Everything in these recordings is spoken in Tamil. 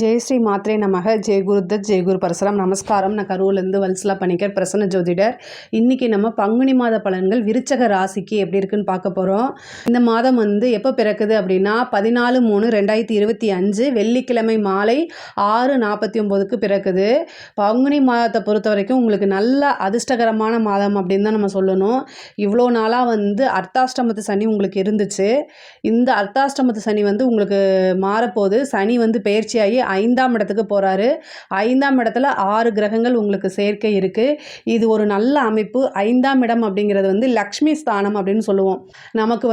ஜெய் ஸ்ரீ மாத்ரே நமக. ஜெய் குருதத், ஜெய் குரு பரசுராம். நமஸ்காரம். நான் கரூர்லேருந்து வல்சலா பணிக்கர், பிரசன்ன ஜோதிடர். இன்றைக்கி நம்ம பங்குனி மாத பலன்கள் விருச்சக ராசிக்கு எப்படி இருக்குன்னு பார்க்க போகிறோம். இந்த மாதம் எப்போ பிறக்குது அப்படின்னா 14/3/2025 வெள்ளிக்கிழமை மாலை 6:49க்கு பிறக்குது. பங்குனி மாதத்தை பொறுத்த வரைக்கும் உங்களுக்கு நல்ல அதிர்ஷ்டகரமான மாதம் அப்படின்னு தான் நம்ம சொல்லணும். இவ்வளோ நாளாக அர்த்தாஷ்டமத்து சனி உங்களுக்கு இருந்துச்சு. இந்த அர்த்தாஷ்டமத்து சனி உங்களுக்கு மாறப்போகுது. சனி பெயர்ச்சியாகி 5ஆம் இடத்துக்கு போகிறாரு. 5ஆம் இடத்துல 6 கிரகங்கள் உங்களுக்கு சேர்க்கை இருக்குது. இது ஒரு நல்ல அமைப்பு. 5ஆம் இடம் அப்படிங்கிறது லக்ஷ்மி ஸ்தானம் அப்படின்னு சொல்லுவோம். நமக்கு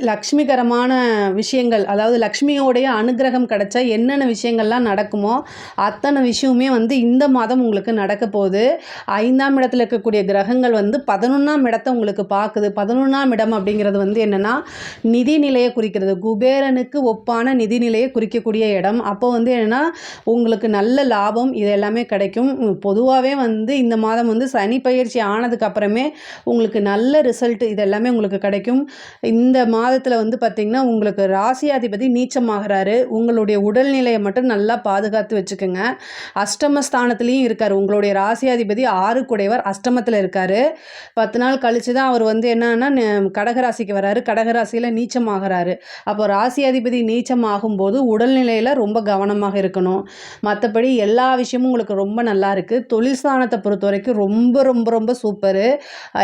லக்ஷ்மிகரமான விஷயங்கள், அதாவது லக்ஷ்மியோடைய அனுகிரகம் கிடைச்சா என்னென்ன விஷயங்கள்லாம் நடக்குமோ அத்தனை விஷயமே இந்த மாதம் உங்களுக்கு நடக்க போகுது. 5ஆம் இடத்துல இருக்கக்கூடிய கிரகங்கள் 11ஆம் இடத்தை உங்களுக்கு பார்க்குது. 11ஆம் இடம் அப்படிங்கிறது என்னென்னா நிதிநிலையை குறிக்கிறது. குபேரனுக்கு ஒப்பான நிதிநிலையை குறிக்கக்கூடிய இடம். அப்போ என்னென்னா உங்களுக்கு நல்ல லாபம் இது எல்லாமே கிடைக்கும். பொதுவாகவே இந்த மாதம் சனி பயிற்சி ஆனதுக்கு அப்புறமே உங்களுக்கு நல்ல ரிசல்ட் இது எல்லாமே உங்களுக்கு கிடைக்கும். இந்த மாதத்தில் பார்த்திங்கன்னா உங்களுக்கு ராசியாதிபதி நீச்சமாகிறாரு. உங்களுடைய உடல்நிலையை மட்டும் நல்லா பாதுகாத்து வச்சுக்கோங்க. அஷ்டமஸ்தானத்துலேயும் இருக்கார். உங்களுடைய ராசியாதிபதி 6 குடையவர் அஷ்டமத்தில் இருக்கார். 10 நாள் கழித்து தான் அவர் என்னன்னா கடகராசிக்கு வராரு. கடகராசியில் நீச்சமாகிறாரு. அப்போ ராசியாதிபதி நீச்சமாகும்போது உடல்நிலையில் ரொம்ப கவனமாக இருக்கணும். மற்றபடி எல்லா விஷயமும் உங்களுக்கு ரொம்ப நல்லா இருக்குது. தொழில் ஸ்தானத்தை பொறுத்த வரைக்கும் ரொம்ப ரொம்ப ரொம்ப சூப்பரு.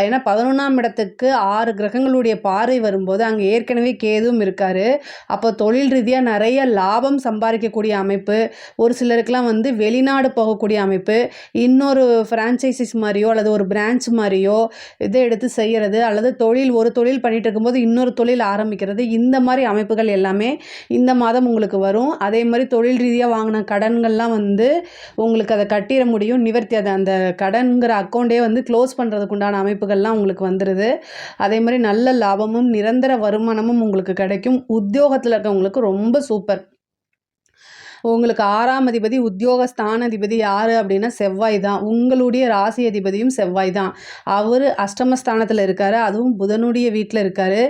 ஏன்னா 11ஆம் இடத்துக்கு 6 கிரகங்களுடைய பார்வை வரும்போது அங்கே ஏற்கனவே கேதுவும் இருக்கார். அப்போ தொழில் ரீதியாக நிறைய லாபம் சம்பாதிக்கக்கூடிய அமைப்பு, ஒரு சிலருக்கெல்லாம் வெளிநாடு போகக்கூடிய அமைப்பு, இன்னொரு ஃப்ரான்ச்சைசிஸ் மாதிரியோ அல்லது ஒரு பிரான்ச் மாதிரியோ இதை எடுத்து செய்கிறது, அல்லது ஒரு தொழில் பண்ணிட்டு இருக்கும்போது இன்னொரு தொழில் ஆரம்பிக்கிறது, இந்த மாதிரி அமைப்புகள் எல்லாமே இந்த மாதம் உங்களுக்கு வரும். அதே மாதிரி தொழில் ரீதியாக வாங்கின கடன்கள்லாம் உங்களுக்கு அதை கட்டிட முடியும். நிவர்த்தி அதை அந்த கடன்கிற அக்கௌண்ட்டே க்ளோஸ் பண்ணுறதுக்கு உண்டான அமைப்புகள்லாம் உங்களுக்கு வந்துடுது. அதே மாதிரி நல்ல லாபமும் நிரந்தர வருமானமும் உங்களுக்கு கிடைக்கும். உத்தியோகத்தில் இருக்கவங்களுக்கு ரொம்ப சூப்பர். உங்களுக்கு 6ஆம் அதிபதி உத்தியோகஸ்தானாதிபதி யார் அப்படின்னா செவ்வாய் தான். உங்களுடைய ராசி அதிபதியும் செவ்வாய் தான். அவர் அஷ்டமஸ்தானத்தில் இருக்கார். அதுவும் புதனுடைய வீட்டில் இருக்கார்.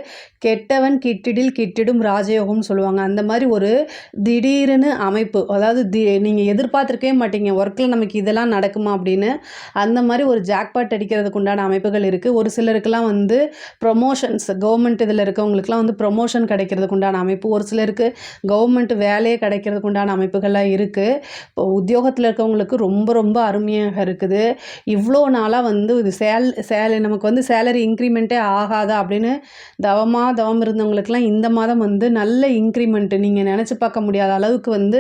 கெட்டவன் கிட்டிடில் கிட்டிடும் ராஜயோகம்னு சொல்லுவாங்க. அந்த மாதிரி ஒரு திடீர்னு அமைப்பு, அதாவது நீங்கள் எதிர்பார்த்துருக்கவே மாட்டீங்க ஒர்க்கில் நமக்கு இதெல்லாம் நடக்குமா அப்படின்னு. அந்த மாதிரி ஒரு ஜாக்பாட் அடிக்கிறதுக்கு உண்டான அமைப்புகள் இருக்குது. ஒரு சிலருக்கெல்லாம் ப்ரொமோஷன்ஸ், கவர்மெண்ட் இதில் இருக்கவங்களுக்குலாம் ப்ரொமோஷன் கிடைக்கிறதுக்கு உண்டான அமைப்பு, ஒரு சிலருக்கு கவர்மெண்ட் வேலையே கிடைக்கிறதுக்கு உண்டான அமைப்புகள்லாம் இருக்குது. இப்போ உத்தியோகத்தில் இருக்கவங்களுக்கு ரொம்ப ரொம்ப அருமையாக இருக்குது. இவ்வளோ நாளாக இது நமக்கு சேலரி இன்க்ரிமெண்ட்டே ஆகாதா அப்படின்னு தவம் இருந்தவங்களுக்கெல்லாம் இந்த மாதம் நல்ல இன்க்ரிமெண்ட், நீங்கள் நினச்சி பார்க்க முடியாத அளவுக்கு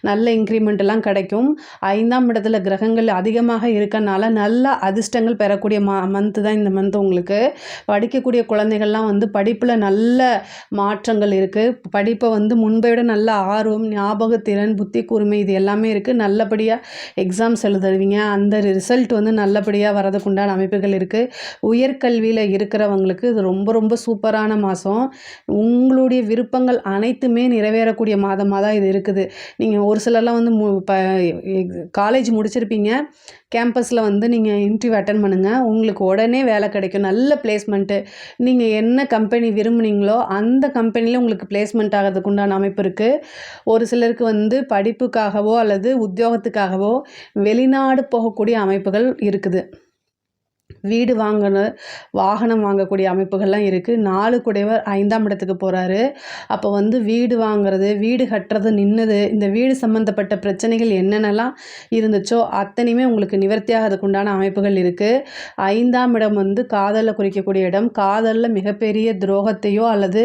நல்ல இன்க்ரிமெண்ட்டெல்லாம் கிடைக்கும். 5ஆம் இடத்துல கிரகங்கள் அதிகமாக இருக்கனால நல்ல அதிர்ஷ்டங்கள் பெறக்கூடிய மந்த்து தான் இந்த மந்த். உங்களுக்கு படிக்கக்கூடிய குழந்தைகள்லாம் படிப்பில் நல்ல மாற்றங்கள் இருக்குது. படிப்பை முன்பை விட நல்ல ஆர்வம், ஞாபகத்திறன், புத்தி கூர்மை இது எல்லாமே இருக்குது. நல்லபடியாக எக்ஸாம்ஸ் எழுதுவீங்க. அந்த ரிசல்ட் நல்லபடியாக வரதுக்கு உண்டான அமைப்புகள் இருக்குது. உயர்கல்வியில் இருக்கிறவங்களுக்கு இது ரொம்ப ரொம்ப சூப்பரான மாதம். உங்களுடைய விருப்பங்கள் அனைத்துமே நிறைவேறக்கூடிய மாதமாக தான் இது இருக்குது. நீங்கள் ஒரு சிலர்லாம் காலேஜ் முடிச்சிருப்பீங்க. கேம்பஸில் நீங்கள் இன்டர்வியூ அட்டன் பண்ணுங்கள். உங்களுக்கு உடனே வேலை கிடைக்கும். நல்ல பிளேஸ்மெண்ட்டு. நீங்கள் என்ன கம்பெனி விரும்புனீங்களோ அந்த கம்பெனியில் உங்களுக்கு பிளேஸ்மெண்ட் ஆகிறதுக்கு உண்டான அமைப்பு இருக்குது. ஒரு சிலருக்கு படிப்புக்காகவோ அல்லது உத்தியோகத்துக்காகவோ வெளிநாடு போகக்கூடிய அமைப்புகள் இருக்குது. வீடு வாகனம் வாங்கக்கூடிய அமைப்புகள்லாம் இருக்குது. 4 குடையவர் 5ஆம் இடத்துக்கு போகிறாரு. அப்போ வீடு வாங்குறது, வீடு கட்டுறது நின்றுது. இந்த வீடு சம்மந்தப்பட்ட பிரச்சனைகள் என்னென்னலாம் இருந்துச்சோ அத்தனையுமே உங்களுக்கு நிவர்த்தியாகிறதுக்கு உண்டான அமைப்புகள் இருக்குது. 5ஆம் இடம் காதலில் குறிக்கக்கூடிய இடம். காதலில் மிகப்பெரிய துரோகத்தையோ அல்லது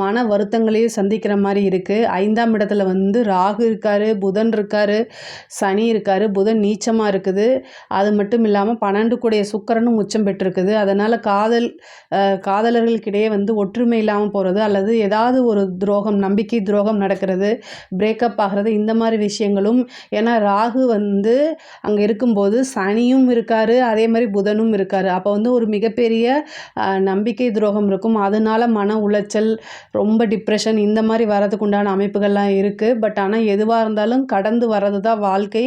மன வருத்தங்களையோ சந்திக்கிற மாதிரி இருக்குது. 5ஆம் இடத்துல ராகு இருக்கார், புதன் இருக்கார், சனி இருக்கார். புதன் நீச்சமாக இருக்குது. அது மட்டும் இல்லாமல் 12 குடைய சுக்கிரனும் உச்சம் பெற்றிருக்குது. அதனால் காதலர்களுக்கிடையே ஒற்றுமை இல்லாமல் போகிறது, அல்லது ஏதாவது ஒரு துரோகம், நம்பிக்கை துரோகம் நடக்கிறது, பிரேக்கப் ஆகிறது, இந்த மாதிரி விஷயங்களும். ஏன்னா ராகு அங்கே இருக்கும்போது சனியும் இருக்கார், அதே மாதிரி புதனும் இருக்கார். அப்போ ஒரு மிகப்பெரிய நம்பிக்கை துரோகம் இருக்கும். அதனால் மன உளைச்சல், ரொம்ப டிப்ரெஷன் இந்த மாதிரி வரதுக்கு உண்டான அமைப்புகள்லாம் இருக்குது. பட் ஆனால் எதுவாக இருந்தாலும் கடந்து வர்றது தான் வாழ்க்கை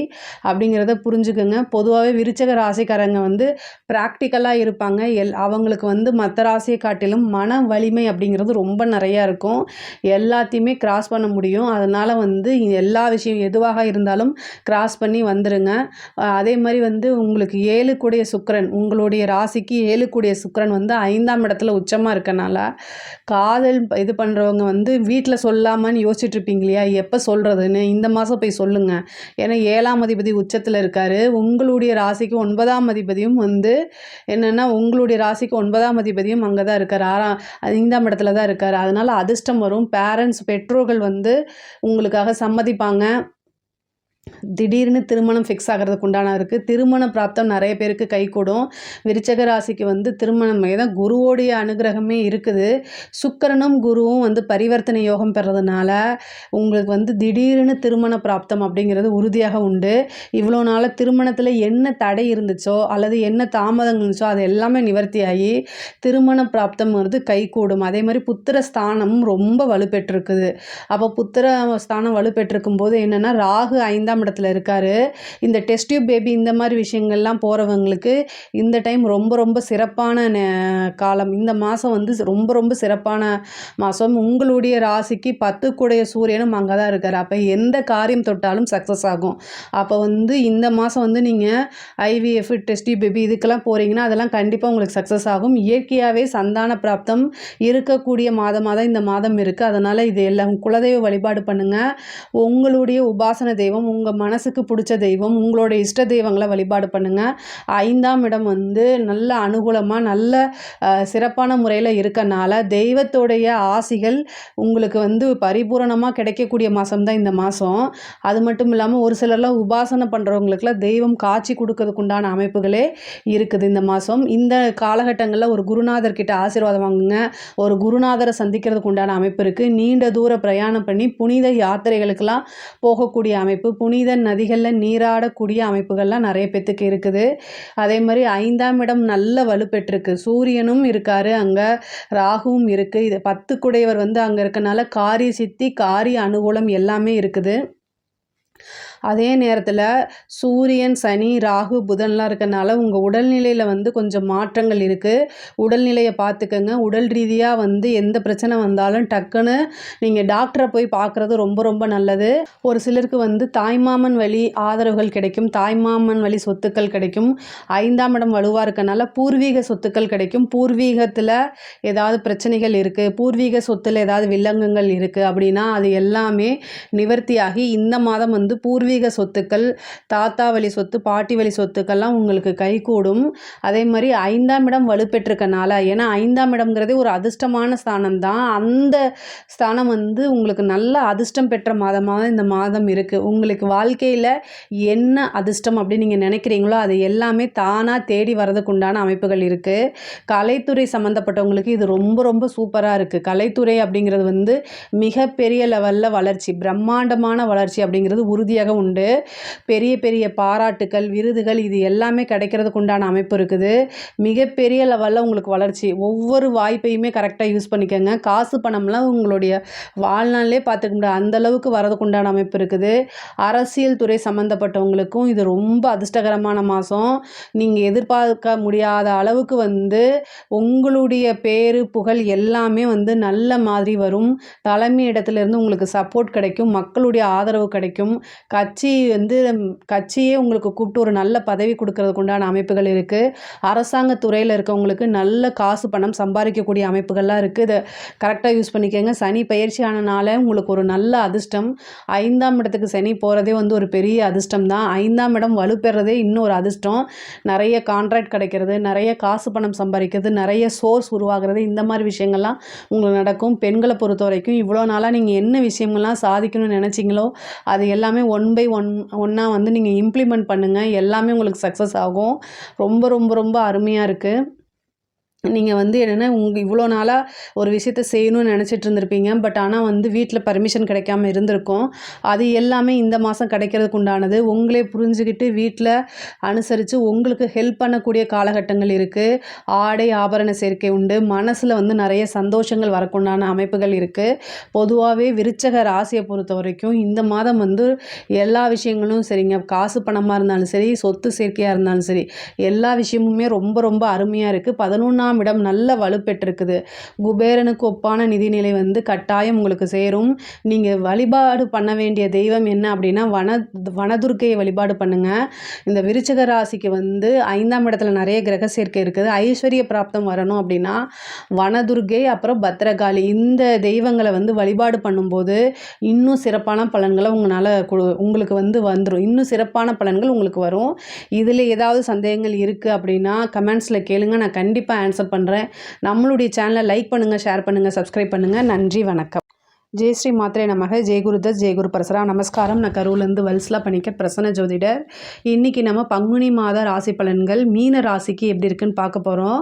அப்படிங்கிறத புரிஞ்சுக்கோங்க. பொதுவாகவே விருச்சக ராசிக்காரங்க ப்ராக்டிக்கலாக இருப்பாங்க. அவங்களுக்கு வந்து மற்ற ராசியை காட்டிலும் மன வலிமை அப்படிங்கிறது ரொம்ப நிறையா இருக்கும். எல்லாத்தையுமே கிராஸ் பண்ண முடியும். அதனால் வந்து எல்லா விஷயம் எதுவாக இருந்தாலும் கிராஸ் பண்ணி வந்துருங்க. அதே மாதிரி வந்து உங்களுக்கு 7 கூடிய சுக்கிரன், உங்களுடைய ராசிக்கு 7 கூடிய சுக்கிரன் வந்து 5ஆம் இடத்துல உச்சமாக இருக்கனால காதல் இது பண்ணுறவங்க வந்து வீட்டில் சொல்லாமன்னு யோசிச்சுட்டு இருப்பீங்க இல்லையா, எப்போ சொல்கிறதுன்னு, இந்த மாதம் போய் சொல்லுங்கள். ஏன்னா 7ஆம் அதிபதி உச்சத்தில் இருக்கார். உங்களுடைய ராசிக்கு 9ஆம் அதிபதியும் வந்து என்னென்னா உங்களுடைய ராசிக்கு 9ஆம் அதிபதியும் அங்கே தான் இருக்கார். 5ஆம் இடத்துல தான் இருக்கார். அதனால் அதிர்ஷ்டம் வரும். பெற்றோர்கள் வந்து உங்களுக்காக சம்மதிப்பாங்க. திடீர்னு திருமணம் ஃபிக்ஸ் ஆகிறதுக்கு உண்டான இருக்குது. திருமண பிராப்தம் நிறைய பேருக்கு கைகூடும். விருச்சக ராசிக்கு வந்து திருமணம் தான் குருவோடைய அனுகிரகமே இருக்குது. சுக்கிரனும் குருவும் வந்து பரிவர்த்தனை யோகம் பெறதுனால உங்களுக்கு வந்து திடீர்னு திருமண பிராப்தம் அப்படிங்கிறது உறுதியாக உண்டு. இவ்வளோ நாளாக திருமணத்தில் என்ன தடை இருந்துச்சோ அல்லது என்ன தாமதங்கள் இருந்துச்சோ அது எல்லாமே நிவர்த்தியாகி திருமண பிராப்தம் வந்து கைகூடும். அதே மாதிரி புத்திர ஸ்தானமும் ரொம்ப வலுப்பெற்றிருக்குது. அப்போ புத்திர ஸ்தானம் வலுப்பெற்றிருக்கும் போது என்னென்னா ராகு 5ஆம் இடத்துல இருக்காரு. இந்த டெஸ்ட் டியூப் பேபி இந்த மாதிரி விஷயங்கள்லாம் போகிறவங்களுக்கு இந்த டைம் ரொம்ப ரொம்ப சிறப்பான காலம். இந்த மாதம் வந்து ரொம்ப ரொம்ப சிறப்பான மாதம். உங்களுடைய ராசிக்கு 10 கூடைய சூரியனும் அங்கே தான் இருக்கார். அப்போ எந்த காரியம் தொட்டாலும் சக்ஸஸ் ஆகும். அப்போ வந்து இந்த மாதம் வந்து நீங்கள் ஐவிஎஃப் டெஸ்ட் டியூப் பேபி இதுக்கெல்லாம் போகிறீங்கன்னா அதெல்லாம் கண்டிப்பாக உங்களுக்கு சக்ஸஸ் ஆகும். இயற்கையாகவே சந்தான பிராப்தம் இருக்கக்கூடிய மாதமாக தான் இந்த மாதம் இருக்குது. அதனால் இது எல்லாம் குலதெய்வ வழிபாடு பண்ணுங்கள். உங்களுடைய உபாசன தெய்வம், உங்கள் மனசுக்கு பிடிச்ச தெய்வம், உங்களோட இஷ்ட தெய்வங்களை வழிபாடு பண்ணுங்கள். 5ஆம் இடம் வந்து நல்ல அனுகூலமாக நல்ல சிறப்பான முறையில் இருக்கனால தெய்வத்தோடைய ஆசிகள் உங்களுக்கு வந்து பரிபூரணமாக கிடைக்கக்கூடிய மாதம் தான் இந்த மாதம். அது மட்டும் இல்லாமல் ஒரு சிலர்லாம் உபாசனை பண்ணுறவங்களுக்குலாம் தெய்வம் காட்சி கொடுக்கறதுக்கு உண்டான அமைப்புகளே இருக்குது இந்த மாதம். இந்த காலகட்டங்களில் ஒரு குருநாதர்கிட்ட ஆசீர்வாதம் வாங்குங்க. ஒரு குருநாதரை சந்திக்கிறதுக்கு உண்டான அமைப்பு இருக்குது. நீண்ட தூர பிரயாணம் பண்ணி புனித யாத்திரைகளுக்கெல்லாம் போகக்கூடிய அமைப்பு, புனித நதிகளில் நீராடக்கூடிய அமைப்புகள்லாம் நிறைய பேத்துக்கு இருக்குது. அதே மாதிரி 5ஆம் இடம் நல்ல வலுப்பெற்றிருக்கு. சூரியனும் இருக்கார், அங்கே ராகுவும் இருக்குது. இது 10 குடையவர் வந்து அங்கே இருக்கனால காரிய சித்தி, காரிய அனுகூலம் எல்லாமே இருக்குது. அதே நேரத்தில் சூரியன், சனி, ராகு, புதன்லாம் இருக்கனால உங்கள் உடல்நிலையில் வந்து கொஞ்சம் மாற்றங்கள் இருக்குது. உடல்நிலையை பார்த்துக்கங்க. உடல் ரீதியாக வந்து எந்த பிரச்சனை வந்தாலும் டக்குன்னு நீங்கள் டாக்டரை போய் பார்க்குறது ரொம்ப ரொம்ப நல்லது. ஒரு சிலருக்கு வந்து தாய்மாமன் வழி ஆதரவுகள் கிடைக்கும், தாய்மாமன் வழி சொத்துக்கள் கிடைக்கும். 5ஆம் இடம் வலுவாக இருக்கனால பூர்வீக சொத்துக்கள் கிடைக்கும். பூர்வீகத்தில் ஏதாவது பிரச்சனைகள் இருக்குது, பூர்வீக சொத்தில் ஏதாவது வில்லங்கங்கள் இருக்குது அப்படின்னா அது எல்லாமே நிவர்த்தியாகி இந்த மாதம் வந்து பூர்வீக சொத்துக்கள், தாத்தா வழி சொத்து, பாட்டி வழி சொத்துக்கள்லாம் உங்களுக்கு கைகூடும். அதே மாதிரி 5ஆம் இடம் வலுப்பெற்றிருக்கனால, ஏன்னா 5ஆம் இடம்ங்கிறதே ஒரு அதிர்ஷ்டமான ஸ்தானம் தான். அந்த ஸ்தானம் வந்து உங்களுக்கு நல்ல அதிர்ஷ்டம் பெற்ற மாதமாக இந்த மாதம் இருக்குது. உங்களுக்கு வாழ்க்கையில் என்ன அதிர்ஷ்டம் அப்படின்னு நீங்கள் நினைக்கிறீங்களோ அது எல்லாமே தானாக தேடி வரதுக்கு உண்டான அமைப்புகள் இருக்குது. கலைத்துறை சம்மந்தப்பட்டவங்களுக்கு இது ரொம்ப ரொம்ப சூப்பராக இருக்குது. கலைத்துறை அப்படிங்கிறது வந்து மிகப்பெரிய லெவலில் வளர்ச்சி, பிரம்மாண்டமான வளர்ச்சி அப்படிங்கிறது உறுதியாக உண்டு. பெரிய பெரிய பாராட்டுக்கள், விருதுகள் இது எல்லாமே கிடைக்கிறதுக்கு உண்டான அமைப்பு இருக்குது. மிகப்பெரிய லெவலில் உங்களுக்கு வளர்ச்சி. ஒவ்வொரு வாய்ப்பையுமே கரெக்டாக யூஸ் பண்ணிக்கோங்க. காசு பணம்லாம் உங்களுடைய வாழ்நாளிலே பார்த்துக்க முடியாது, அந்தளவுக்கு வரதுக்கு உண்டான அமைப்பு இருக்குது. அரசியல் துறை சம்மந்தப்பட்டவங்களுக்கும் இது ரொம்ப அதிர்ஷ்டகரமான மாதம். நீங்கள் எதிர்பார்க்க முடியாத அளவுக்கு வந்து உங்களுடைய பேரு புகழ் எல்லாமே வந்து நல்ல மாதிரி வரும். தலைமை இடத்துலேருந்து உங்களுக்கு சப்போர்ட் கிடைக்கும், மக்களுடைய ஆதரவு கிடைக்கும். கட்சியே உங்களுக்கு கூப்பிட்டு ஒரு நல்ல பதவி கொடுக்கறதுக்கு உண்டான அமைப்புகள் இருக்குது. அரசாங்க துறையில் இருக்கவங்களுக்கு நல்ல காசு பணம் சம்பாதிக்கக்கூடிய அமைப்புகள்லாம் இருக்குது. இதை கரெக்டாக யூஸ் பண்ணிக்கோங்க. சனி பயிற்சி ஆனனால உங்களுக்கு ஒரு நல்ல அதிர்ஷ்டம். 5ஆம் இடத்துக்கு சனி போகிறதே வந்து ஒரு பெரிய அதிர்ஷ்டம் தான். 5ஆம் இடம் வலுப்பெறதே இன்னும் ஒரு அதிர்ஷ்டம். நிறைய கான்ட்ராக்ட் கிடைக்கிறது, நிறைய காசு பணம் சம்பாதிக்கிறது, நிறைய சோர்ஸ் உருவாகிறது, இந்த மாதிரி விஷயங்கள்லாம் உங்களுக்கு நடக்கும். பெண்களை பொறுத்த வரைக்கும் இவ்வளோ நாளாக நீங்கள் என்ன விஷயங்கள்லாம் சாதிக்கணும்னு நினச்சிங்களோ அது எல்லாமே ஒன் பை ஒன்னாக வந்து நீங்கள் இம்ப்ளிமெண்ட் பண்ணுங்கள். எல்லாமே உங்களுக்கு சக்ஸஸ் ஆகும். ரொம்ப ரொம்ப ரொம்ப அருமையாக இருக்குது. நீங்கள் வந்து என்னென்னா இவ்வளோ நாளாக ஒரு விஷயத்த செய்யணும்னு நினச்சிட்டு இருந்திருப்பீங்க. பட் ஆனால் வந்து வீட்டில் பர்மிஷன் கிடைக்காம இருந்திருக்கும். அது எல்லாமே இந்த மாதம் கிடைக்கிறதுக்கு உண்டானது. உங்களே புரிஞ்சுக்கிட்டு வீட்டில் அனுசரித்து உங்களுக்கு ஹெல்ப் பண்ணக்கூடிய காலகட்டங்கள் இருக்குது. ஆடை ஆபரண சேர்க்கை உண்டு. மனசில் வந்து நிறைய சந்தோஷங்கள் வரக்குண்டான அமைப்புகள் இருக்குது. பொதுவாகவே விருச்சக ராசியை பொறுத்த வரைக்கும் இந்த மாதம் வந்து எல்லா விஷயங்களும் சரிங்க, காசு பணமாக இருந்தாலும் சரி, சொத்து சேர்க்கையாக இருந்தாலும் சரி, எல்லா விஷயமுமே ரொம்ப ரொம்ப அருமையாக இருக்குது. 11ஆம் இடம் நல்ல வலுப்பெற்றிருக்குது. குபேரனுக்கு ஒப்பான நிதிநிலை வந்து கட்டாயம் உங்களுக்கு சேரும். நீங்கள் வழிபாடு பண்ண வேண்டிய தெய்வம் என்ன அப்படின்னா வனதுர்க்கையை வழிபாடு பண்ணுங்க. இந்த விருச்சிக ராசிக்கு வந்து 5ஆம் இடத்துல நிறைய கிரக சேர்க்கை இருக்குது. ஐஸ்வர்ய பிராப்தம் வரணும் அப்படின்னா வனதுர்க்கை அப்புறம் பத்ரகாளி இந்த தெய்வங்களை வந்து வழிபாடு பண்ணும்போது இன்னும் சிறப்பான பலன்களை உங்களுக்கு வந்து வந்துடும். இன்னும் சிறப்பான பலன்கள் உங்களுக்கு வரும். இதில் ஏதாவது சந்தேகங்கள் இருக்குது அப்படின்னா கமெண்ட்ஸில் கேளுங்க, நான் கண்டிப்பாக ஆன்சர் பண்ணுறேன். நம்மளுடைய சேனலை லைக் பண்ணுங்கள், ஷேர் பண்ணுங்கள், சப்ஸ்கிரைப் பண்ணுங்கள். நன்றி, வணக்கம். ஜெய் ஸ்ரீ மாத்ரே நமக. ஜெய் குருதத், ஜெய் குரு பரசரா. நமஸ்காரம். நான் கரூர்லேருந்து வல்ஸ்லா பணிக்கர், பிரசன்ன ஜோதிடர். இன்றைக்கி நம்ம பங்குனி மாத ராசி பலன்கள் மீன ராசிக்கு எப்படி இருக்குன்னு பார்க்க போகிறோம்.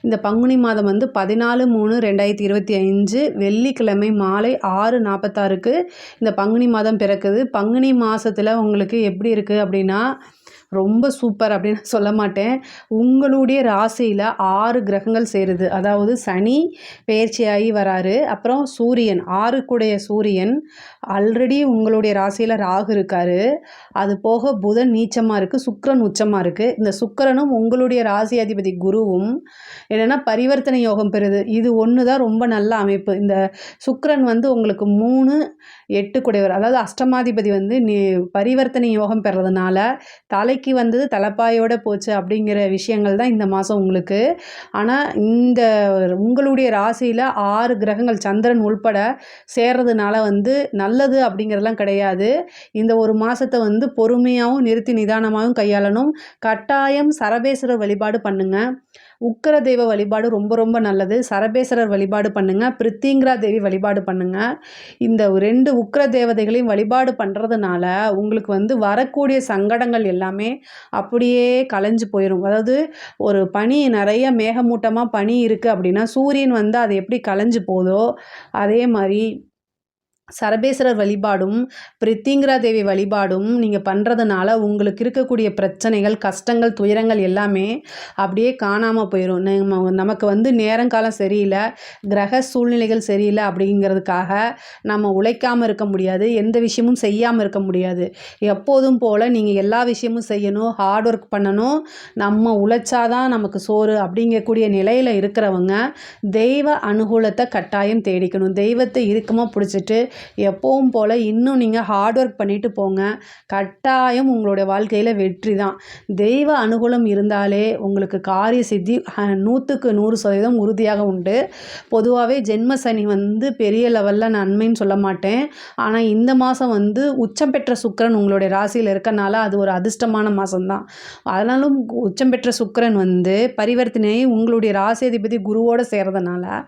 இந்த பங்குனி மாதம் வந்து 14/3/2025 வெள்ளிக்கிழமை மாலை 6:46க்கு இந்த பங்குனி மாதம் பிறக்குது. பங்குனி மாதத்தில் உங்களுக்கு எப்படி இருக்குது அப்படின்னா ரொம்ப சூப்பர் அப்படின்னு சொல்ல மாட்டேன். உங்களுடைய ராசியில் 6 கிரகங்கள் சேருது. அதாவது சனி பெயர்ச்சியாகி வராரு. அப்புறம் சூரியன் 6க்குடைய சூரியன் ஆல்ரெடி உங்களுடைய ராசியில் ராகு இருக்கார். அது போக புதன் நீச்சமாக இருக்குது, சுக்கிரன் உச்சமாக இருக்குது. இந்த சுக்கிரனும் உங்களுடைய ராசி அதிபதி குருவும் என்னென்னா பரிவர்த்தனை யோகம் பெறுது. இது ஒன்று தான் ரொம்ப நல்ல அமைப்பு. இந்த சுக்கிரன் வந்து உங்களுக்கு 3, 8 கூடையவர், அதாவது அஷ்டமாதிபதி வந்து பரிவர்த்தனை யோகம் பெறதுனால தலைக்கு வந்தது தலைப்பாயோட போச்சு அப்படிங்கிற விஷயங்கள் தான் இந்த மாதம் உங்களுக்கு. ஆனால் இந்த உங்களுடைய ராசியில் 6 கிரகங்கள் சந்திரன் உள்பட சேர்றதுனால வந்து நல்லது அப்படிங்கிறதுலாம் கிடையாது. இந்த ஒரு மாதத்தை வந்து பொறுமையாகவும் நிறுத்தி நிதானமாகவும் கையாளணும். கட்டாயம் சரபேஸ்வரர் வழிபாடு பண்ணுங்க. உக்கிர தெய்வ வழிபாடு ரொம்ப ரொம்ப நல்லது. சரபேஸ்வரர் வழிபாடு பண்ணுங்க. பிரித்திங்கிரா தேவி வழிபாடு பண்ணுங்க. இந்த 2 உக்கிர தேவதைகளையும் வழிபாடு பண்ணுறதுனால உங்களுக்கு வந்து வரக்கூடிய சங்கடங்கள் எல்லாமே அப்படியே கலைஞ்சு போயிடும். அதாவது ஒரு பனி நிறைய மேகமூட்டமாக பனி இருக்குது அப்படின்னா சூரியன் வந்து அது எப்படி கலைஞ்சு போதோ அதே மாதிரி சரபேஸ்வரர் வழிபாடும் பிரித்திங்கிரா தேவி வழிபாடும் நீங்கள் பண்ணுறதுனால உங்களுக்கு இருக்கக்கூடிய பிரச்சனைகள், கஷ்டங்கள், துயரங்கள் எல்லாமே அப்படியே காணாமல் போயிடும். நமக்கு வந்து நேரங்காலம் சரியில்லை, கிரக சூழ்நிலைகள் சரியில்லை அப்படிங்கிறதுக்காக நம்ம உழைக்காமல் இருக்க முடியாது, எந்த விஷயமும் செய்யாமல் இருக்க முடியாது. எப்போதும் போல் நீங்கள் எல்லா விஷயமும் செய்யணும், ஹார்ட் ஒர்க் பண்ணணும். நம்ம உழைச்சாதான் நமக்கு சோறு அப்படிங்கக்கூடிய நிலையில் இருக்கிறவங்க தெய்வ அனுகூலத்தை கட்டாயம் தேடிக்கணும். தெய்வத்தை இறுக்கமாக பிடிச்சிட்டு எப்பவும் போல் இன்னும் நீங்கள் ஹார்ட் ஒர்க் பண்ணிட்டு போங்க. கட்டாயம் உங்களுடைய வாழ்க்கையில் வெற்றி தான். தெய்வ அனுகூலம் இருந்தாலே உங்களுக்கு காரிய சித்தி 100க்கு 100% உறுதியாக உண்டு. பொதுவாகவே ஜென்ம சனி வந்து பெரிய லெவலில் நன்மைன்னு சொல்ல மாட்டேன். ஆனால் இந்த மாதம் வந்து உச்சம் பெற்ற சுக்கிரன் உங்களுடைய ராசியில் இருக்கனால அது ஒரு அதிர்ஷ்டமான மாதம்தான். அதனாலும் உச்சம் பெற்ற சுக்கிரன் வந்து பரிவர்த்தனை உங்களுடைய ராசி அதிபதி குருவோடு சேர்றதுனால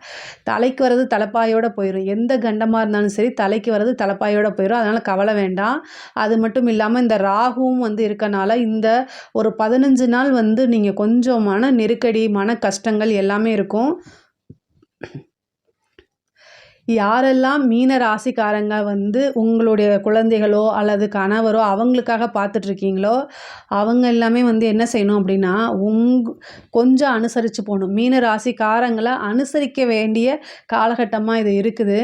தலைக்கு வர்றது தலைப்பாயோடு போயிடும். எந்த கண்டமாக இருந்தாலும் சரி தலைக்கு வர்றது தலைப்பாயோட போயிடும். அதனால் கவலை வேண்டாம். அது மட்டும் இல்லாமல் இந்த ராகுவும் வந்து இருக்கனால இந்த ஒரு 15 நாள் வந்து நீங்கள் கொஞ்சம் மன நெருக்கடி, மன கஷ்டங்கள் எல்லாமே இருக்கும். யாரெல்லாம் மீன ராசிக்காரங்க வந்து உங்களுடைய குழந்தைகளோ அல்லது கணவரோ அவங்களுக்காக பார்த்துட்ருக்கீங்களோ அவங்க எல்லாமே வந்து என்ன செய்யணும் அப்படின்னா கொஞ்சம் அனுசரித்து போகணும். மீன ராசிக்காரங்களை அனுசரிக்க வேண்டிய காலகட்டமாக இது இருக்குது.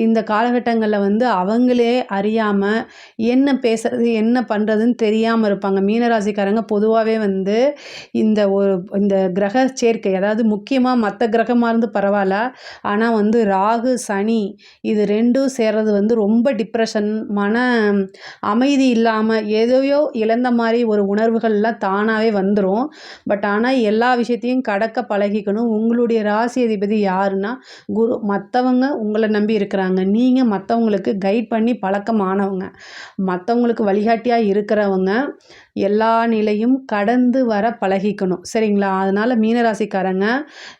இந்த காலகட்டங்களில் வந்து அவங்களே அறியாமல் என்ன பேசுறது என்ன பண்ணுறதுன்னு தெரியாமல் இருப்பாங்க. மீன ராசிக்காரங்க பொதுவாகவே வந்து இந்த கிரக சேர்க்கை, அதாவது முக்கியமாக மற்ற கிரகமாக இருந்து பரவாயில்ல, ஆனால் வந்து ராகு சனி இது 2ம் சேர்றது வந்து ரொம்ப டிப்ரெஷன், மன அமைதி இல்லாமல் ஏதோயோ இழந்த மாதிரி ஒரு உணர்வுகள்லாம் தானாகவே வந்துடும். பட் ஆனால் எல்லா விஷயத்தையும் கடக்க பழகிக்கணும். உங்களுடைய ராசி அதிபதி யாருன்னா குரு. மற்றவங்க உங்களை நம்பி இருக்கிறாங்க, நீங்கள் மற்றவங்களுக்கு கைட் பண்ணி பழக்கமானவங்க, மற்றவங்களுக்கு வழிகாட்டியாக இருக்கிறவங்க. எல்லா நிலையும் கடந்து வர பழகிக்கணும், சரிங்களா? அதனால் மீனராசிக்காரங்க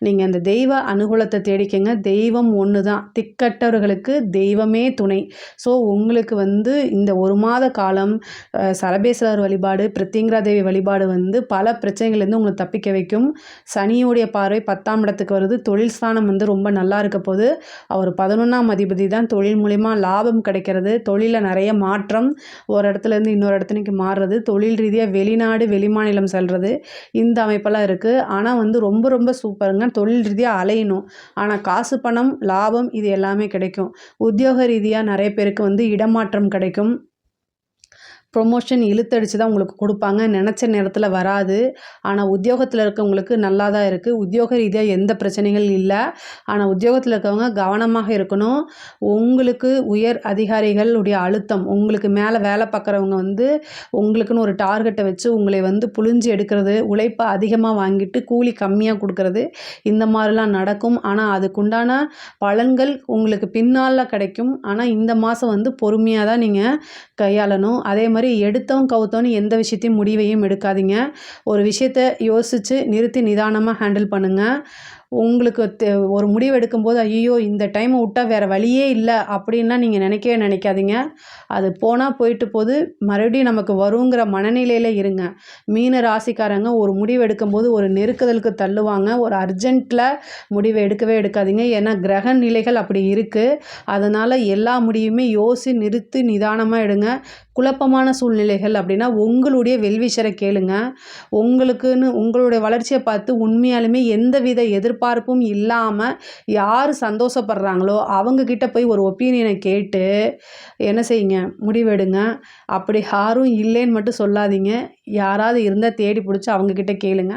நீங்கள் அந்த தெய்வ அனுகூலத்தை தேடிக்கங்க. தெய்வம் ஒன்று தான். திக்கற்றவர்களுக்கு தெய்வமே துணை. ஸோ உங்களுக்கு வந்து இந்த ஒரு மாத காலம் சரபேஸ்வரர் வழிபாடு, பிரித்திங்கரா தேவி வழிபாடு வந்து பல பிரச்சனைகள்லேருந்து உங்களை தப்பிக்க வைக்கும். சனியோடைய பார்வை 10ஆம் இடத்துக்கு வருது. தொழில் ஸ்தானம் வந்து ரொம்ப நல்லா இருக்க போது. அவர் 11ஆம் அதிபதி தான். தொழில் மூலிமா லாபம் கிடைக்கிறது. தொழிலில் நிறைய மாற்றம், ஒரு இடத்துலேருந்து இன்னொரு இடத்துக்கு மாறுறது, தொழில் ரீதியாக வெளிநாடு வெளிமாநிலம் செல்வது, இந்த அமைப்பெல்லாம் இருக்குது. ஆனால் வந்து ரொம்ப ரொம்ப சூப்பருங்க. தொழில் ரீதியாக அலையணும், ஆனால் காசு பணம் லாபம் இது எல்லாமே கிடைக்கும். உத்தியோக ரீதியாக நிறைய பேருக்கு வந்து இடமாற்றம் கிடைக்கும். ப்ரொமோஷன் இழுத்தடிச்சு தான் உங்களுக்கு கொடுப்பாங்க. நினச்ச நேரத்தில் வராது. ஆனால் உத்தியோகத்தில் இருக்கவங்களுக்கு நல்லா தான் இருக்குது. உத்தியோக ரீதியாக எந்த பிரச்சனைகள் இல்லை. ஆனால் உத்தியோகத்தில் இருக்கவங்க கவனமாக இருக்கணும். உங்களுக்கு உயர் அதிகாரிகளுடைய அழுத்தம், உங்களுக்கு மேலே வேலை பார்க்குறவங்க வந்து உங்களுக்குன்னு ஒரு டார்கெட்டை வச்சு உங்களை வந்து புழிஞ்சு எடுக்கிறது, உழைப்பை அதிகமாக வாங்கிட்டு கூலி கம்மியாக கொடுக்கறது, இந்த மாதிரிலாம் நடக்கும். ஆனால் அதுக்குண்டான பலன்கள் உங்களுக்கு பின்னால் கிடைக்கும். ஆனால் இந்த மாதம் வந்து பொறுமையாக தான் நீங்கள் கையாளணும். அதே மாதிரி எடுத்தோம் கவுத்தோன்னு எந்த விஷயத்தையும் முடிவையும் எடுக்காதீங்க. ஒரு விஷயத்தை யோசித்து நிறுத்தி நிதானமாக ஹேண்டில் பண்ணுங்கள். உங்களுக்கு ஒரு முடிவு எடுக்கும்போது ஐயோ இந்த டைமை விட்டால் வேறு வழியே இல்லை அப்படின்லாம் நீங்கள் நினைக்கவே நினைக்காதீங்க. அது போனால் போயிட்டு போது, மறுபடியும் நமக்கு வருங்கிற மனநிலையில் இருங்க. மீன ராசிக்காரங்க ஒரு முடிவு எடுக்கும்போது ஒரு நெருக்குதலுக்கு தள்ளுவாங்க. ஒரு அர்ஜென்ட்டில் முடிவை எடுக்கவே எடுக்காதீங்க. ஏன்னா கிரக நிலைகள் அப்படி இருக்குது. அதனால் எல்லா முடிவுமே நிறுத்தி நிதானமாக எடுங்க. குழப்பமான சூழ்நிலைகள் அப்படின்னா உங்களுடைய வெல்விஷரை கேளுங்க. உங்களுக்குன்னு உங்களுடைய வளர்ச்சியை பார்த்து உண்மையாலுமே எந்தவித எதிர்பார்ப்பும் இல்லாமல் யார் சந்தோஷப்படுறாங்களோ அவங்கக்கிட்ட போய் ஒரு ஒப்பீனியனை கேட்டு என்ன செய்யுங்க, முடிவெடுங்க. அப்படி யாரும் இல்லைன்னு மட்டும் சொல்லாதீங்க. யாராவது இருந்தால் தேடி பிடிச்சி அவங்கக்கிட்ட கேளுங்க.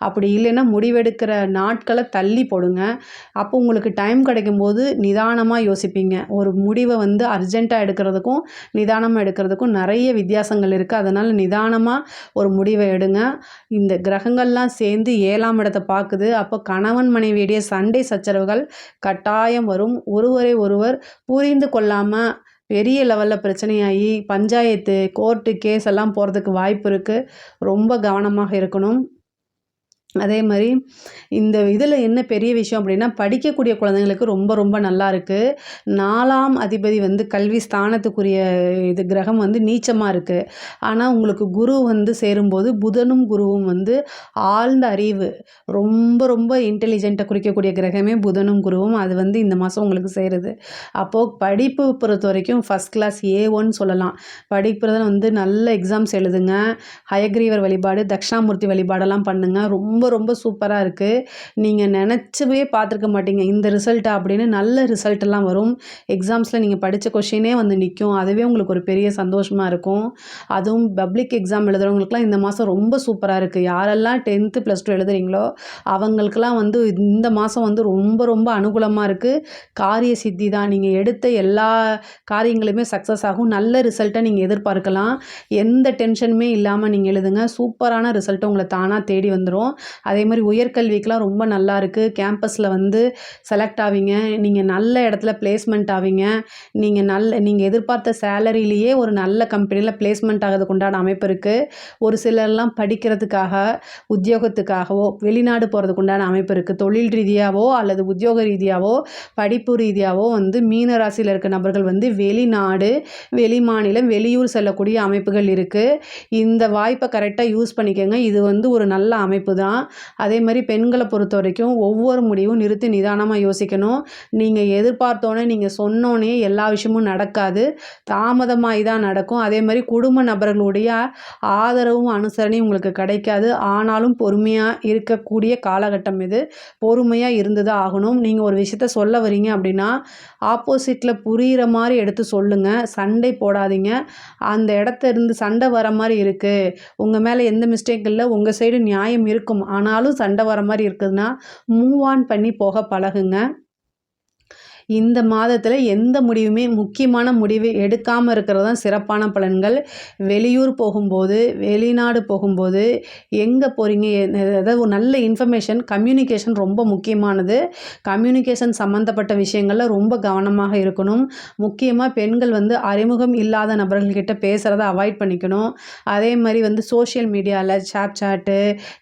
அப்படி இல்லைன்னா முடிவெடுக்கிற நாட்களை தள்ளி போடுங்க. அப்போ உங்களுக்கு டைம் கிடைக்கும்போது நிதானமாக யோசிப்பீங்க. ஒரு முடிவை வந்து அர்ஜெண்ட்டாக எடுக்கிறதுக்கும் நிதானமாக எடுக்கிறதுக்கும் நிறைய வித்தியாசங்கள் இருக்குது. அதனால் நிதானமாக ஒரு முடிவை எடுங்க. இந்த கிரகங்கள்லாம் சேர்ந்து 7ஆம் இடத்தை பார்க்குது. அப்போ கணவன் மனைவியுடைய சண்டை சச்சரவுகள் கட்டாயம் வரும். ஒருவரை ஒருவர் புரிந்து கொள்ளாமல் பெரிய லெவலில் பிரச்சனையாகி பஞ்சாயத்து, கோர்ட்டு, கேஸ் எல்லாம் போகிறதுக்கு வாய்ப்பு இருக்குது. ரொம்ப கவனமாக இருக்கணும். அதே மாதிரி இந்த இதில் என்ன பெரிய விஷயம் அப்படின்னா, படிக்கக்கூடிய குழந்தைங்களுக்கு ரொம்ப ரொம்ப நல்லா இருக்குது. 4ஆம் அதிபதி வந்து கல்வி ஸ்தானத்துக்குரிய இது கிரகம் வந்து நீச்சமாக இருக்குது. ஆனால் உங்களுக்கு குரு வந்து சேரும்போது புதனும் குருவும் வந்து ஆழ்ந்த அறிவு, ரொம்ப ரொம்ப இன்டெலிஜென்ட்டை குறிக்கக்கூடிய கிரகமே புதனும் குருவும். அது வந்து இந்த மாதம் உங்களுக்கு சேருது. அப்போது படிப்பு பொறுத்த வரைக்கும் ஃபஸ்ட் கிளாஸ் A1 சொல்லலாம். படிப்புறத வந்து நல்ல எக்ஸாம்ஸ் எழுதுங்க. ஹயக்ரீவர் வழிபாடு, தட்சிணாமூர்த்தி வழிபாடெல்லாம் பண்ணுங்கள். ரொம்ப ரொம்ப சூப்பராக இருக்குது. நீங்கள் நினச்சவே பார்த்துருக்க மாட்டீங்க இந்த ரிசல்ட்டா அப்படின்னு. நல்ல ரிசல்ட்டெல்லாம் வரும். எக்ஸாம்ஸில் நீங்கள் படித்த கொஷினே வந்து நிற்கும். அதுவே உங்களுக்கு ஒரு பெரிய சந்தோஷமாக இருக்கும். அதுவும் பப்ளிக் எக்ஸாம் எழுதுகிறவங்களுக்குலாம் இந்த மாதம் ரொம்ப சூப்பராக இருக்குது. யாரெல்லாம் 10th +2 எழுதுறீங்களோ அவங்களுக்கெல்லாம் வந்து இந்த மாதம் வந்து ரொம்ப ரொம்ப அனுகூலமாக இருக்குது. காரிய சித்தி தான். நீங்கள் எடுத்த எல்லா காரியங்களுமே சக்ஸஸ் ஆகும். நல்ல ரிசல்ட்டை நீங்கள் எதிர்பார்க்கலாம். எந்த டென்ஷனுமே இல்லாமல் நீங்கள் எழுதுங்க. சூப்பரான ரிசல்ட்டை உங்களை தானாக தேடி வந்துடும். அதே மாதிரி உயர்கல்விக்கெலாம் ரொம்ப நல்லா இருக்குது. கேம்பஸில் வந்து செலக்ட் ஆவீங்க. நீங்கள் நல்ல இடத்துல பிளேஸ்மெண்ட் ஆவீங்க. நீங்கள் எதிர்பார்த்த சேலரியிலேயே ஒரு நல்ல கம்பெனியில் பிளேஸ்மெண்ட் ஆகிறதுக்கு உண்டான அமைப்பு இருக்குது. ஒரு சிலர்லாம் படிக்கிறதுக்காக, உத்தியோகத்துக்காகவோ வெளிநாடு போகிறதுக்கு உண்டான அமைப்பு இருக்குது. தொழில் ரீதியாகவோ அல்லது உத்தியோக ரீதியாகவோ படிப்பு ரீதியாகவோ வந்து மீன ராசியில் இருக்க நபர்கள் வந்து வெளிநாடு, வெளிமாநிலம், வெளியூர் செல்லக்கூடிய அமைப்புகள் இருக்குது. இந்த வாய்ப்பை கரெக்டாக யூஸ் பண்ணிக்கோங்க. இது வந்து ஒரு நல்ல அமைப்பு தான். அதே மாதிரி பெண்களை பொறுத்த வரைக்கும் ஒவ்வொரு முடிவும் நிறுத்தி நிதானமாக யோசிக்கணும். நீங்கள் எதிர்பார்த்தோன்னே, நீங்கள் சொன்னோன்னே எல்லா விஷயமும் நடக்காது. தாமதமாகி தான் நடக்கும். அதே மாதிரி குடும்ப நபர்களுடைய ஆதரவும் அனுசரணையும் உங்களுக்கு கிடைக்காது. ஆனாலும் பொறுமையாக இருக்கக்கூடிய காலகட்டம் இது. பொறுமையாக இருந்து தான் ஆகணும். நீங்கள் ஒரு விஷயத்த சொல்ல வரீங்க அப்படின்னா ஆப்போசிட்டில் புரிகிற மாதிரி எடுத்து சொல்லுங்கள். சண்டை போடாதீங்க. அந்த இடத்த இருந்து சண்டை வர மாதிரி இருக்குது, உங்கள் மேலே எந்த மிஸ்டேக் இல்லை, உங்கள் சைடு நியாயம் இருக்கும், ஆனாலும் சண்டை வர மாதிரி இருக்குதுன்னா மூவ் ஆன் பண்ணி போக பழகுங்க. இந்த மாதத்தில் எந்த முடிவுமே முக்கியமான முடிவு எடுக்காமல் இருக்கிறது தான் சிறப்பான பலன்கள். வெளியூர் போகும்போது, வெளிநாடு போகும்போது, எங்கே போகிறீங்க, ஏதாவது ஒரு நல்ல இன்ஃபர்மேஷன், கம்யூனிகேஷன் ரொம்ப முக்கியமானது. கம்யூனிகேஷன் சம்மந்தப்பட்ட விஷயங்களில் ரொம்ப கவனமாக இருக்கணும். முக்கியமாக பெண்கள் வந்து அறிமுகம் இல்லாத நபர்கள்கிட்ட பேசுகிறத அவாய்ட் பண்ணிக்கணும். அதே மாதிரி வந்து சோஷியல் மீடியாவில் சாட்டு,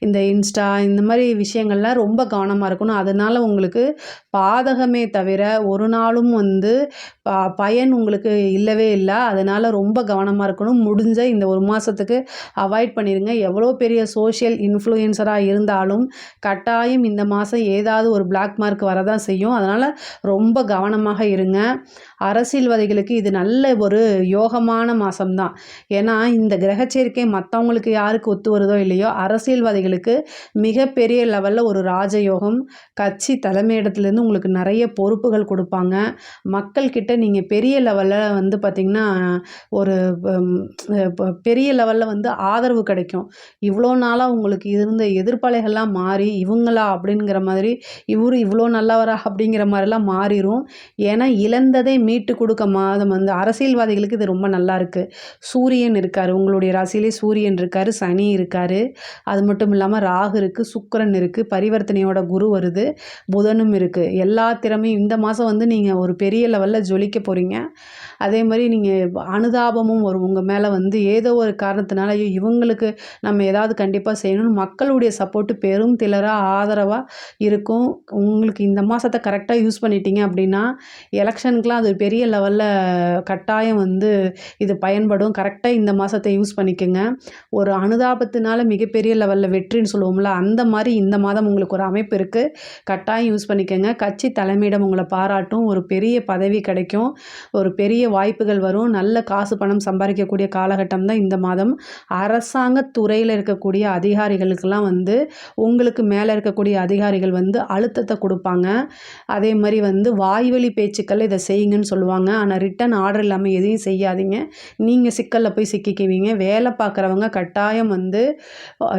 இந்த இன்ஸ்டா, இந்த மாதிரி விஷயங்கள்லாம் ரொம்ப கவனமாக இருக்கணும். அதனால் உங்களுக்கு பாதகமே தவிர ஒரு நாளும் வந்து பயன் உங்களுக்கு இல்லவே இல்லை. அதனால் ரொம்ப கவனமாக இருக்கணும். முடிஞ்ச இந்த ஒரு மாதத்துக்கு அவாய்ட் பண்ணிடுங்க. எவ்வளோ பெரிய சோஷியல் இன்ஃப்ளூயன்சராக இருந்தாலும் கட்டாயம் இந்த மாதம் ஏதாவது ஒரு பிளாக் மார்க் வரதான் செய்யும். அதனால் ரொம்ப கவனமாக இருங்க. அரசியல்வாதிகளுக்கு இது நல்ல ஒரு யோகமான மாதம்தான். ஏன்னா இந்த கிரகச்சேர்க்கை மற்றவங்களுக்கு யாருக்கு ஒத்து வருதோ இல்லையோ, அரசியல்வாதிகளுக்கு மிகப்பெரிய லெவலில் ஒரு ராஜயோகம். கட்சி தலைமையிடத்துலேருந்து உங்களுக்கு நிறைய பொறுப்புகள் கொடுப்பாங்க. மக்கள்கிட்ட நீங்கள் பெரிய லெவலில் வந்து பார்த்திங்கன்னா ஒரு பெரிய லெவலில் வந்து ஆதரவு கிடைக்கும். இவ்வளோ நாளாக உங்களுக்கு இருந்த எதிர்ப்பாளைகள்லாம் மாறி இவங்களா அப்படிங்கிற மாதிரி, இவரு இவ்வளோ நல்லவரா அப்படிங்கிற மாதிரிலாம் மாறிடும். ஏன்னா இழந்ததை மீட்டு கொடுக்க மாதம் வந்து அரசியல்வாதிகளுக்கு இது ரொம்ப நல்லா இருக்குது. சூரியன் இருக்கார், உங்களுடைய ராசியிலே சூரியன் இருக்கார், சனி இருக்கார், அது மட்டும் இல்லாமல் ராகு இருக்குது, சுக்கிரன் இருக்குது, பரிவர்த்தனையோட குரு வருது, புதனும் இருக்குது. எல்லா திறமையும் இந்த மாதம் வந்து நீங்கள் ஒரு பெரிய லெவலில் ஜொலிக்க போகிறீங்க. அதே மாதிரி நீங்கள் அனுதாபமும் வரும் உங்கள் மேலே வந்து ஏதோ ஒரு காரணத்தினால இவங்களுக்கு நம்ம ஏதாவது கண்டிப்பாக செய்யணும்னு மக்களுடைய சப்போர்ட்டு பெரும் திலராக ஆதரவாக இருக்கும். உங்களுக்கு இந்த மாதத்தை கரெக்டாக யூஸ் பண்ணிட்டீங்க அப்படின்னா எலெக்ஷனுக்குலாம் அது பெரிய லெவலில் கட்டாயம் வந்து இது பயன்படும். கரெக்டாக இந்த மாதத்தை யூஸ் பண்ணிக்கோங்க. ஒரு அனுதாபத்தினால மிகப்பெரிய லெவலில் வெற்றின்னு சொல்லுவோம்ல, அந்த மாதிரி இந்த மாதம் உங்களுக்கு ஒரு அமைப்பு இருக்குது. கட்டாயம் யூஸ் பண்ணிக்கோங்க. கட்சி தலைமையிடம் உங்களை பாராட்டும். ஒரு பெரிய பதவி கிடைக்கும். ஒரு பெரிய வாய்ப்புகள் வரும். நல்ல காசு பணம் சம்பாதிக்கக்கூடிய காலகட்டம் தான் இந்த மாதம். அரசாங்க துறையில் இருக்கக்கூடிய அதிகாரிகளுக்கெல்லாம் வந்து உங்களுக்கு மேலே இருக்கக்கூடிய அதிகாரிகள் வந்து அழுத்தத்தை கொடுப்பாங்க. அதே மாதிரி வந்து வாய்வழி பேச்சுக்கள் இதை செய்யுங்கன்னு சொல்லுவாங்க. ஆனால் ரிட்டன் ஆர்டர் இல்லாமல் எதையும் செய்யாதீங்க. நீங்கள் சிக்கலில் போய் சிக்கிக்குவீங்க. வேலை பார்க்குறவங்க கட்டாயம் வந்து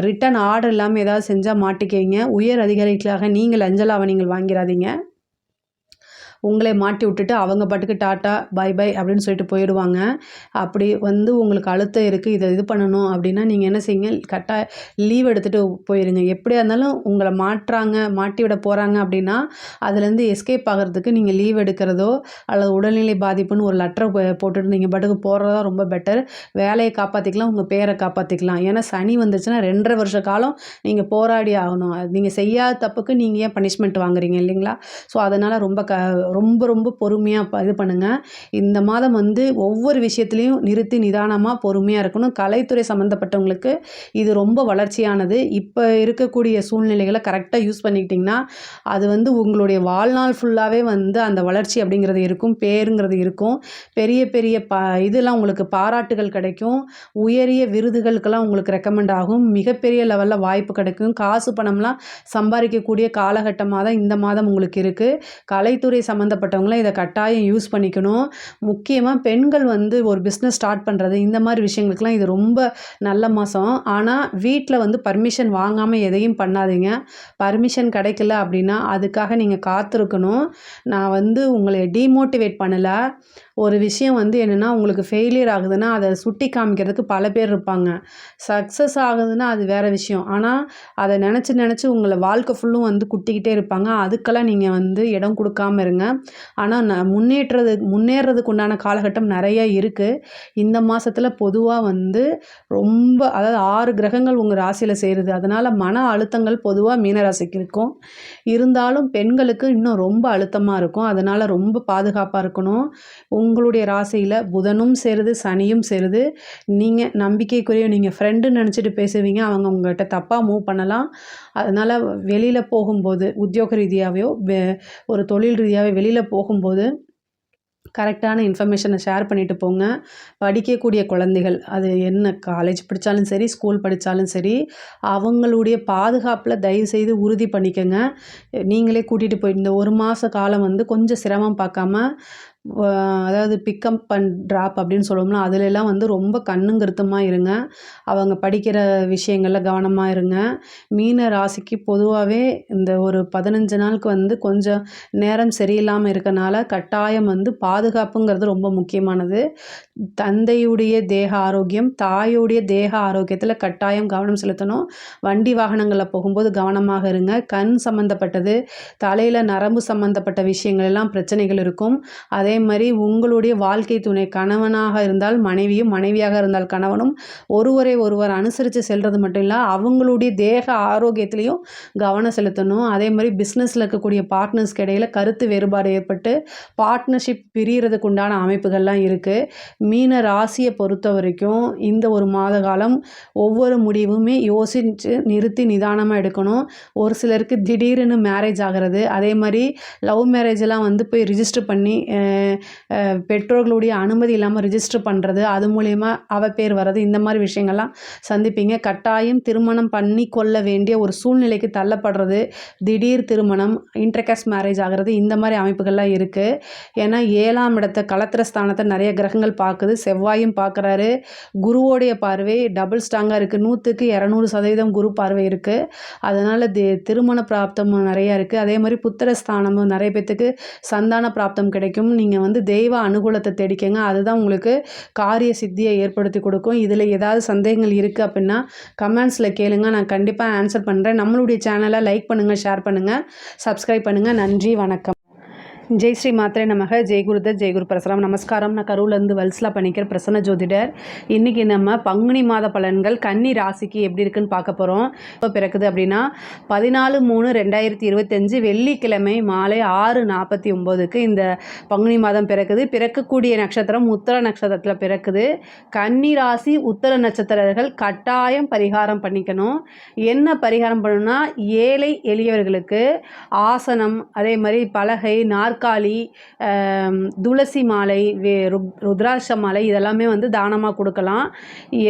ரிட்டன் ஆர்டர் இல்லாமல் ஏதாவது செஞ்சால் மாட்டிக்குவீங்க. உயர் அதிகாரிகளாக நீங்கள் லஞ்சலாவணிகள் வாங்கிறாதீங்க. உங்களை மாட்டி விட்டுட்டு அவங்க பாட்டுக்கு டாட்டா பை பை அப்படின்னு சொல்லிட்டு போயிடுவாங்க. அப்படி வந்து உங்களுக்கு அழுத்தம் இருக்குது, இதை இது பண்ணணும் அப்படின்னா நீங்கள் என்ன செய்யுங்க, லீவ் எடுத்துகிட்டு போயிடுங்க. எப்படியா இருந்தாலும் உங்களை மாட்டி விட போகிறாங்க அப்படின்னா அதுலேருந்து எஸ்கேப் ஆகிறதுக்கு நீங்கள் லீவ் எடுக்கிறதோ அல்லது உடல்நிலை பாதிப்புன்னு ஒரு லெட்டரை போட்டுட்டு நீங்கள் பாட்டுக்கு போகிறதா ரொம்ப பெட்டர். வேலையை காப்பாற்றிக்கலாம், உங்கள் பேரை காப்பாற்றிக்கலாம். ஏன்னா சனி வந்துச்சுன்னா 2.5 வருஷ காலம் நீங்கள் போராடி ஆகணும். நீங்கள் செய்யாத தப்புக்கு நீங்கள் ஏன் பனிஷ்மெண்ட் வாங்குறீங்க இல்லைங்களா? ஸோ அதனால் ரொம்ப ரொம்ப பொறுமையாக இது பண்ணுங்கள். இந்த மாதம் வந்து ஒவ்வொரு விஷயத்துலையும் நிறுத்தி நிதானமாக பொறுமையாக இருக்கணும். கலைத்துறை சம்மந்தப்பட்டவங்களுக்கு இது ரொம்ப வளர்ச்சியானது. இப்போ இருக்கக்கூடிய சூழ்நிலைகளை கரெக்டாக யூஸ் பண்ணிக்கிட்டிங்கன்னா அது வந்து உங்களுடைய வாழ்நாள் ஃபுல்லாகவே வந்து அந்த வளர்ச்சி அப்படிங்கிறது இருக்கும், பேருங்கிறது இருக்கும். பெரிய பெரிய இதெல்லாம் உங்களுக்கு பாராட்டுகள் கிடைக்கும். உயரிய விருதுகளுக்கெல்லாம் உங்களுக்கு ரெக்கமெண்ட் ஆகும். மிகப்பெரிய லெவலில் வாய்ப்பு கிடைக்கும். காசு பணம்லாம் சம்பாதிக்கக்கூடிய காலகட்டமாக தான் இந்த மாதம் உங்களுக்கு இருக்குது. கலைத்துறை சம்மந்தப்பட்டவங்களாம் இதை கட்டாயம் யூஸ் பண்ணிக்கணும். முக்கியமாக பெண்கள் வந்து ஒரு பிஸ்னஸ் ஸ்டார்ட் பண்ணுறது இந்த மாதிரி விஷயங்களுக்கெல்லாம் இது ரொம்ப நல்ல மாதம். ஆனால் வீட்டில் வந்து பர்மிஷன் வாங்காமல் எதையும் பண்ணாதீங்க. பர்மிஷன் கிடைக்கல அப்படின்னா அதுக்காக நீங்கள் காத்திருக்கணும். நான் வந்து உங்களை டீமோட்டிவேட் பண்ணலை. ஒரு விஷயம் வந்து என்னென்னா, உங்களுக்கு ஃபெயிலியர் ஆகுதுன்னா அதை சுட்டி காமிக்கிறதுக்கு பல பேர் இருப்பாங்க. சக்ஸஸ் ஆகுதுன்னா அது வேறு விஷயம். ஆனால் அதை நினச்சி உங்களை வாழ்க்கை ஃபுல்லும் வந்து குட்டிக்கிட்டே இருப்பாங்க. அதுக்கெல்லாம் நீங்கள் வந்து இடம் கொடுக்காம இருங்க. ஆனால் முன்னேறதுக்கு உண்டான காலகட்டம் நிறைய இருக்குது. இந்த மாதத்தில் பொதுவாக வந்து ரொம்ப அதாவது 6 கிரகங்கள் உங்கள் ராசியில் சேருது. அதனால் மன அழுத்தங்கள் பொதுவாக மீனராசிக்கு இருக்கும். இருந்தாலும் பெண்களுக்கு இன்னும் ரொம்ப அழுத்தமாக இருக்கும். அதனால் ரொம்ப பாதுகாப்பாக இருக்கணும். உங்களுடைய ராசியில் புதனும் சேருது, சனியும் சேருது. நீங்கள் நம்பிக்கைக்குரிய நீங்கள் ஃப்ரெண்டுன்னு நினச்சிட்டு பேசுவீங்க, அவங்க உங்கள்கிட்ட தப்பாக மூவ் பண்ணலாம். அதனால் வெளியில் போகும்போது உத்தியோக ரீதியாகவோ ஒரு தொழில் ரீதியாகவே வெளியில் போகும்போது கரெக்டான இன்ஃபர்மேஷனை ஷேர் பண்ணிட்டு போங்க. படிக்கக்கூடிய குழந்தைகள் அது என்ன காலேஜ் படித்தாலும் சரி, ஸ்கூல் படித்தாலும் சரி, அவங்களுடைய பாதுகாப்பில் தயவுசெய்து உறுதி பண்ணிக்கோங்க. நீங்களே கூட்டிகிட்டு போய் இந்த ஒரு மாத காலம் வந்து கொஞ்சம் சிரமம் பார்க்காம அதாவது பிக்கப் அண்ட் ட்ராப் அப்படின்னு சொல்லுவோம்ல, அதிலெல்லாம் வந்து ரொம்ப கண்ணும் கருத்துமாக இருங்க. அவங்க படிக்கிற விஷயங்களில் கவனமாக இருங்க. மீன ராசிக்கு பொதுவாகவே இந்த ஒரு 15 நாளுக்கு வந்து கொஞ்சம் நேரம் சரியில்லாமல் இருக்கனால கட்டாயம் வந்து பாதுகாப்புங்கிறது ரொம்ப முக்கியமானது. தந்தையுடைய தேக ஆரோக்கியம், தாயுடைய தேக ஆரோக்கியத்தில் கட்டாயம் கவனம் செலுத்தணும். வண்டி வாகனங்களில் போகும்போது கவனமாக இருங்க. கண் சம்மந்தப்பட்டது, தலையில் நரம்பு சம்மந்தப்பட்ட விஷயங்கள் எல்லாம் பிரச்சனைகள் இருக்கும். அதே அதே மாதிரி உங்களுடைய வாழ்க்கை துணை கணவனாக இருந்தால் மனைவியும், மனைவியாக இருந்தால் கணவனும் ஒருவரை ஒருவர் அனுசரித்து செல்வது மட்டும் இல்லை, அவங்களுடைய தேக ஆரோக்கியத்திலையும் கவனம் செலுத்தணும். அதே மாதிரி பிஸ்னஸில் இருக்கக்கூடிய பார்ட்னர்ஸ்க்கு இடையில் கருத்து வேறுபாடு ஏற்பட்டு பார்ட்னர்ஷிப் பிரியறதுக்கு உண்டான அமைப்புகள்லாம் இருக்குது. மீன ராசியை பொறுத்த வரைக்கும் இந்த ஒரு மாத காலம் ஒவ்வொரு முடிவுமே யோசித்து நிறுத்தி நிதானமாக எடுக்கணும். ஒரு சிலருக்கு திடீர்னு மேரேஜ் ஆகிறது, அதே மாதிரி லவ் மேரேஜெல்லாம் வந்து போய் ரிஜிஸ்டர் பண்ணி பெற்றோர்களுடைய அனுமதி இல்லாமல் ரிஜிஸ்டர் பண்ணுறது, அது மூலயமா பேர் வர்றது, இந்த மாதிரி விஷயங்கள்லாம் சந்திப்பீங்க. கட்டாயம் திருமணம் பண்ணி கொள்ள வேண்டிய ஒரு சூழ்நிலைக்கு தள்ளப்படுறது, திடீர் திருமணம், இன்டர்காஸ்ட் மேரேஜ் ஆகிறது, இந்த மாதிரி அமைப்புகள்லாம் இருக்குது. ஏன்னா 7ஆம் இடத்தை களத்திர ஸ்தானத்தை நிறைய கிரகங்கள் பார்க்குது. செவ்வாயும் பார்க்குறாரு. குருவோடைய பார்வை டபுள் ஸ்ட்ராங்காக இருக்குது. 100க்கு 200% குரு பார்வை இருக்குது. அதனால் திருமண பிராப்தமும் நிறையா இருக்குது. அதே மாதிரி புத்திர ஸ்தானமும் நிறைய பேத்துக்கு சந்தான பிராப்தம் கிடைக்கும். நீங்கள் வந்து தெய்வ அனுகூலத்தை தேடிக்கங்க. அதுதான் உங்களுக்கு காரிய சித்தியை ஏற்படுத்தி கொடுக்கும். இதில் ஏதாவது சந்தேகங்கள் இருக்குது அப்படின்னா கமெண்ட்ஸில் கேளுங்க, நான் கண்டிப்பாக ஆன்சர் பண்ணுறேன். நம்மளுடைய சேனலை லைக் பண்ணுங்கள், ஷேர் பண்ணுங்கள், சப்ஸ்கிரைப் பண்ணுங்கள். நன்றி, வணக்கம். ஜெய் ஸ்ரீ மாத்திரை நமக. ஜெய் குருதர், ஜெய் குரு பரசுராம். நமஸ்காரம். நான் கரூர்லேருந்து வல்சலா பண்ணிக்கிற பிரசன்ன ஜோதிடர். இன்றைக்கி நம்ம பங்குனி மாத பலன்கள் கன்னி ராசிக்கு எப்படி இருக்குன்னு பார்க்க போகிறோம். இப்போ பிறக்குது அப்படின்னா 14/3/2025 வெள்ளிக்கிழமை மாலை 6:49க்கு இந்த பங்குனி மாதம் பிறக்குது. பிறக்கக்கூடிய நட்சத்திரம் உத்தர நட்சத்திரத்தில் பிறக்குது. கன்னி ராசி உத்தர நட்சத்திரர்கள் கட்டாயம் பரிகாரம் பண்ணிக்கணும். என்ன பரிகாரம் பண்ணணும்னா, ஏழை எளியவர்களுக்கு ஆசனம், அதே மாதிரி பலகை, நாற்காலி, துளசி மாலை, ருத்ராட்ச மாலை, இதெல்லாமே வந்து தானமாக கொடுக்கலாம்.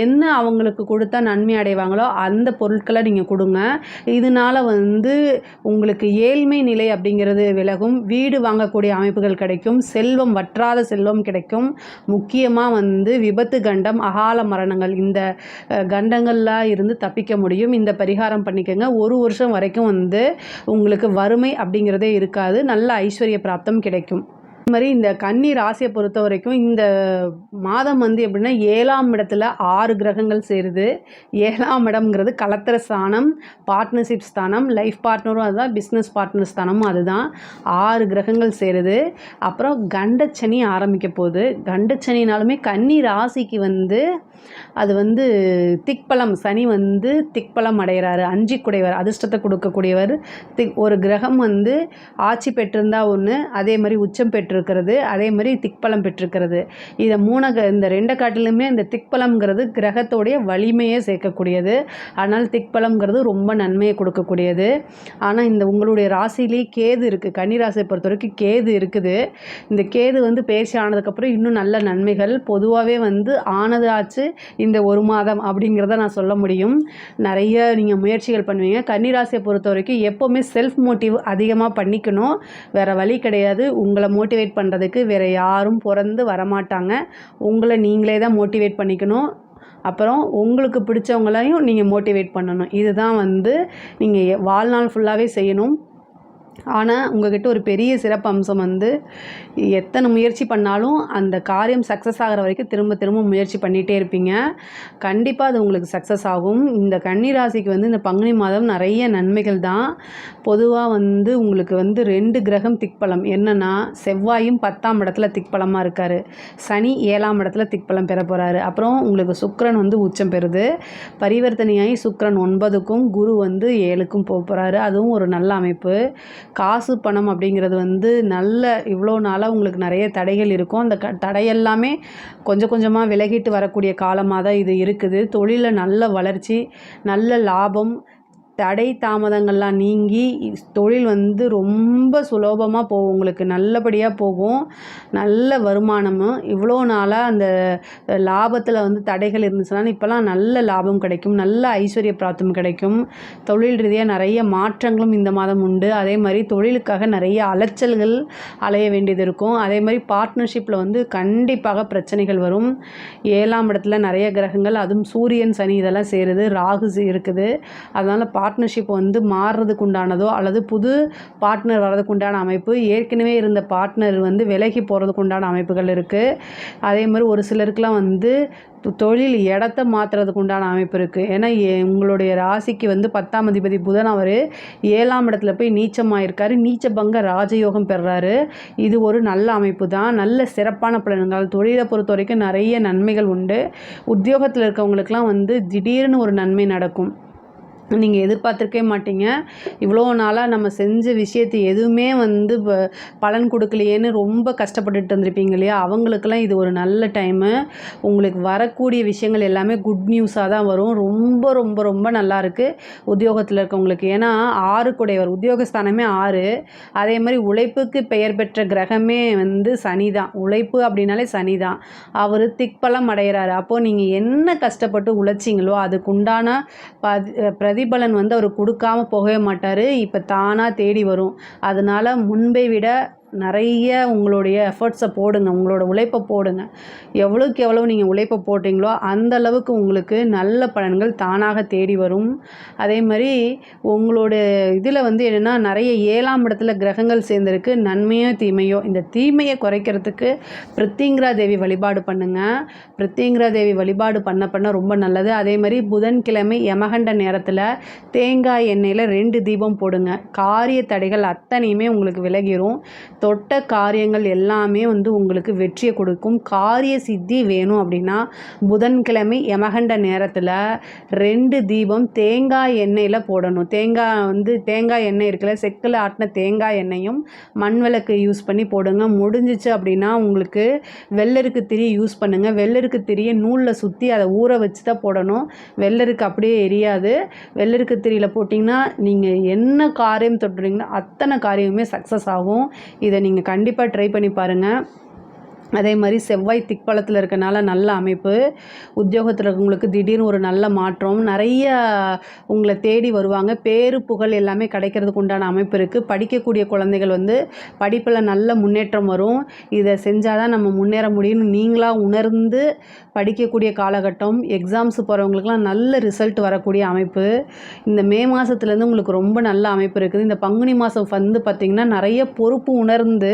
என்ன அவங்களுக்கு கொடுத்தா நன்மை அடைவாங்களோ அந்த பொருட்களை நீங்கள் கொடுங்க. இதனால் வந்து உங்களுக்கு ஏழ்மை நிலை அப்படிங்கிறது விலகும். வீடு வாங்கக்கூடிய அமைப்புகள் கிடைக்கும். செல்வம், வற்றாத செல்வம் கிடைக்கும். முக்கியமாக வந்து விபத்து கண்டம், அகால மரணங்கள், இந்த கண்டங்கள்லாம் இருந்து தப்பிக்க முடியும். இந்த பரிகாரம் பண்ணிக்கோங்க. 1 வருஷம் வரைக்கும் வந்து உங்களுக்கு வறுமை அப்படிங்கிறதே இருக்காது. நல்ல ஐஸ்வர்ய பிராப்தம் கிடைக்கும். இது மாதிரி இந்த கன்னி ராசியை பொறுத்த வரைக்கும் இந்த மாதம் வந்து எப்படின்னா 7ஆம் இடத்துல 6 கிரகங்கள் சேருது. 7ஆம் இடம்ங்கிறது களத்திர ஸ்தானம், பார்ட்னர்ஷிப் ஸ்தானம், லைஃப் பார்ட்னரும் அதுதான், பிஸ்னஸ் பார்ட்னர் ஸ்தானமும் அதுதான். 6 கிரகங்கள் சேருது. அப்புறம் கண்டச்சனி ஆரம்பிக்க போகுது. கண்டச்சனினாலுமே கன்னி ராசிக்கு வந்து அது வந்து திக்பலம், சனி வந்து திக்பலம் அடைகிறாரு. 5 குடைவர், அதிர்ஷ்டத்தை கொடுக்கக்கூடியவர். ஒரு கிரகம் வந்து ஆட்சி பெற்றிருந்தா ஒன்று, அதே மாதிரி உச்சம் பெற்றிருக்கிறது, அதே மாதிரி திக்பலம் பெற்றிருக்கிறது. இதை இந்த 2 காட்டிலுமே இந்த திக்பலம்ங்கிறது கிரகத்தோடைய வலிமையை சேர்க்கக்கூடியது. ஆனால் திக்பலம்ங்கிறது ரொம்ப நன்மையை கொடுக்கக்கூடியது. ஆனால் இந்த உங்களுடைய ராசியிலே கேது இருக்குது. கன்னி ராசியை பொறுத்த வரைக்கும் கேது இருக்குது. இந்த கேது வந்து பயிற்சி ஆனதுக்கப்புறம் இன்னும் நல்ல நன்மைகள் பொதுவாகவே வந்து ஆனது ஆச்சு இந்த 1 மாதம் அப்படிங்கிறத நான் சொல்ல முடியும். நிறைய நீங்கள் முயற்சிகள் பண்ணுவீங்க. கன்னிராசியை பொறுத்த வரைக்கும் எப்போவுமே செல்ஃப் மோட்டிவ் அதிகமாக பண்ணிக்கணும். வேறு வழி கிடையாது. உங்களை மோட்டிவேட் பண்ணுறதுக்கு வேறு யாரும் பிறந்து வரமாட்டாங்க. உங்களை நீங்களே தான் மோட்டிவேட் பண்ணிக்கணும். அப்புறம் உங்களுக்கு பிடிச்சவங்களையும் நீங்கள் மோட்டிவேட் பண்ணணும். இதுதான் வந்து நீங்கள் வாழ்நாள் ஃபுல்லாகவே செய்யணும். ஆனால் உங்கள்கிட்ட ஒரு பெரிய சிறப்பு அம்சம் வந்து எத்தனை முயற்சி பண்ணாலும் அந்த காரியம் சக்ஸஸ் ஆகிற வரைக்கும் திரும்ப திரும்ப முயற்சி பண்ணிகிட்டே இருப்பீங்க. கண்டிப்பாக அது உங்களுக்கு சக்ஸஸ் ஆகும். இந்த கன்னி ராசிக்கு வந்து இந்த பங்குனி மாதம் நிறைய நன்மைகள் தான். பொதுவாக வந்து உங்களுக்கு வந்து 2 கிரகம் திக்பலம். என்னென்னா, செவ்வாயும் 10ஆம் இடத்துல திக்பலமாக இருக்கார். சனி 7ஆம் இடத்துல திக்பலம் பெற போகிறாரு. அப்புறம் உங்களுக்கு சுக்கிரன் வந்து உச்சம் பெறுது. பரிவர்த்தனையாகி சுக்கிரன் 9க்கும் குரு வந்து 7க்கும் போகிறாரு. அதுவும் ஒரு நல்ல அமைப்பு. காசு பணம் அப்படிங்கிறது வந்து நல்ல இவ்வளோ நாளாக உங்களுக்கு நிறைய தடைகள் இருக்கும். அந்த தடையெல்லாமே கொஞ்சம் கொஞ்சமாக விலகிட்டு வரக்கூடிய காலமாக தான் இது இருக்குது. தொழிலில் நல்ல வளர்ச்சி, நல்ல லாபம், தடை தாமதங்கள்லாம் நீங்கி தொழில் வந்து ரொம்ப சுலபமாக போகும். உங்களுக்கு நல்லபடியாக போகும். நல்ல வருமானமும். இவ்வளோ நாளாக அந்த லாபத்தில் வந்து தடைகள் இருந்துச்சுன்னா இப்போலாம் நல்ல லாபம் கிடைக்கும். நல்ல ஐஸ்வர்ய பிராப்தம் கிடைக்கும். தொழில் ரீதியாக நிறைய மாற்றங்களும் இந்த மாதம் உண்டு. அதே மாதிரி தொழிலுக்காக நிறைய அலைச்சல்கள் அலைய வேண்டியது இருக்கும். அதே மாதிரி பார்ட்னர்ஷிப்பில் வந்து கண்டிப்பாக பிரச்சனைகள் வரும். 7ஆம் இடத்துல நிறைய கிரகங்கள், அதுவும் சூரியன், சனி இதெல்லாம் சேருது. ராகு இருக்குது. அதனால் பார்ட்னர்ஷிப் வந்து மாறுறதுக்கு உண்டானதோ அல்லது புது பார்ட்னர் வர்றதுக்கு உண்டான அமைப்பு, ஏற்கனவே இருந்த பார்ட்னர் வந்து விலகி போகிறதுக்கு உண்டான அமைப்புகள் இருக்குது. அதே மாதிரி ஒரு சிலருக்குலாம் வந்து தொழில் இடத்த மாற்றுறதுக்கு உண்டான அமைப்பு இருக்குது. ஏன்னா உங்களுடைய ராசிக்கு வந்து 10ஆம் அதிபதி புதன் அவர் 7ஆம் இடத்துல போய் நீச்சமாயிருக்காரு. நீச்ச பங்க ராஜயோகம் பெறுறாரு. இது ஒரு நல்ல அமைப்பு தான். நல்ல சிறப்பான பலன்கள். தொழிலை பொறுத்த வரைக்கும் நிறைய நன்மைகள் உண்டு. உத்தியோகத்தில் இருக்கவங்களுக்கெல்லாம் வந்து திடீர்னு ஒரு நன்மை நடக்கும். நீங்கள் எதிர்பார்த்துருக்கவே மாட்டீங்க. இவ்வளோ நாளாக நம்ம செஞ்ச விஷயத்து எதுவுமே வந்து பலன் கொடுக்கலையேன்னு ரொம்ப கஷ்டப்பட்டுட்டு இருந்திருப்பீங்க இல்லையா? அவங்களுக்கெல்லாம் இது ஒரு நல்ல டைமு. உங்களுக்கு வரக்கூடிய விஷயங்கள் எல்லாமே குட் நியூஸாக தான் வரும். ரொம்ப ரொம்ப ரொம்ப நல்லாயிருக்கு உத்தியோகத்தில் இருக்கவங்களுக்கு. ஏன்னா 6 குடையவர், உத்தியோகஸ்தானமே 6. அதே மாதிரி உழைப்புக்கு பெயர் பெற்ற கிரகமே வந்து சனி தான். உழைப்பு அப்படின்னாலே சனி தான். அவர் திக்பலம் அடைகிறாரு. அப்போது நீங்கள் என்ன கஷ்டப்பட்டு உழைச்சிங்களோ அதுக்குண்டான பிரதிபலன் வந்து அவர் கொடுக்காம போகவே மாட்டார். இப்போ தானாக தேடி வரும். அதனால் முன்பை விட நிறைய உங்களுடைய எஃபர்ட்ஸை போடுங்க. உங்களோட உழைப்பை போடுங்க. எவ்வளோக்கு எவ்வளோ நீங்கள் உழைப்பை போட்டிங்களோ அந்த அளவுக்கு உங்களுக்கு நல்ல பலன்கள் தானாக தேடி வரும். அதே மாதிரி உங்களோட இதில் வந்து என்னென்னா நிறைய 7ஆம் இடத்துல கிரகங்கள் சேர்ந்துருக்கு. நன்மையோ தீமையோ, இந்த தீமையை குறைக்கிறதுக்கு பிரித்திங்கிரா தேவி வழிபாடு பண்ணுங்கள். பிரித்திங்கிரா தேவி வழிபாடு பண்ண ரொம்ப நல்லது. அதே மாதிரி புதன்கிழமை யமகண்ட நேரத்தில் தேங்காய் எண்ணெயில் 2 தீபம் போடுங்க. காரிய தடைகள் அத்தனையுமே உங்களுக்கு விலகிரும். தொட்ட காரியங்கள் எல்லாமே வந்து உங்களுக்கு வெற்றியை கொடுக்கும். காரிய சித்தி வேணும் அப்படின்னா புதன்கிழமை யமகண்ட நேரத்தில் 2 தீபம் தேங்காய் எண்ணெயில் போடணும். தேங்காய் எண்ணெய் இருக்குல்ல, செக்கில் ஆட்டின தேங்காய் எண்ணெயும் மண் விளக்கு யூஸ் பண்ணி போடுங்க. முடிஞ்சிச்சு அப்படின்னா உங்களுக்கு வெள்ளருக்கு திரி யூஸ் பண்ணுங்கள். வெள்ளருக்கு திரியை நூலில் சுற்றி அதை ஊற வச்சு தான் போடணும். வெள்ளருக்கு அப்படியே எரியாது. வெள்ளருக்கு திரியில் போட்டிங்கன்னா நீங்கள் என்ன காரியம் தொட்டுறீங்களோ அத்தனை காரியமுமே சக்ஸஸ் ஆகும். இதை நீங்கள் கண்டிப்பாக ட்ரை பண்ணி பாருங்கள். அதே மாதிரி செவ்வாய் திக்பலத்தில் இருக்கனால நல்ல அமைப்பு. உத்தியோகத்தில் இருக்கவங்களுக்கு திடீர்னு ஒரு நல்ல மாற்றம். நிறைய உங்களை தேடி வருவாங்க. பேரு புகழ் எல்லாமே கிடைக்கிறதுக்கு உண்டான அமைப்பு இருக்குது. படிக்கக்கூடிய குழந்தைகள் வந்து படிப்பில் நல்ல முன்னேற்றம் வரும். இதை செஞ்சால் தான் நம்ம முன்னேற முடியும்னு நீங்களாக உணர்ந்து படிக்கக்கூடிய காலகட்டம். எக்ஸாம்ஸ் போகிறவங்களுக்குலாம் நல்ல ரிசல்ட் வரக்கூடிய அமைப்பு. இந்த மே மாதத்துலேருந்து உங்களுக்கு ரொம்ப நல்ல அமைப்பு இருக்குது. இந்த பங்குனி மாதம் வந்து பார்த்திங்கன்னா நிறைய பொறுப்பு உணர்ந்து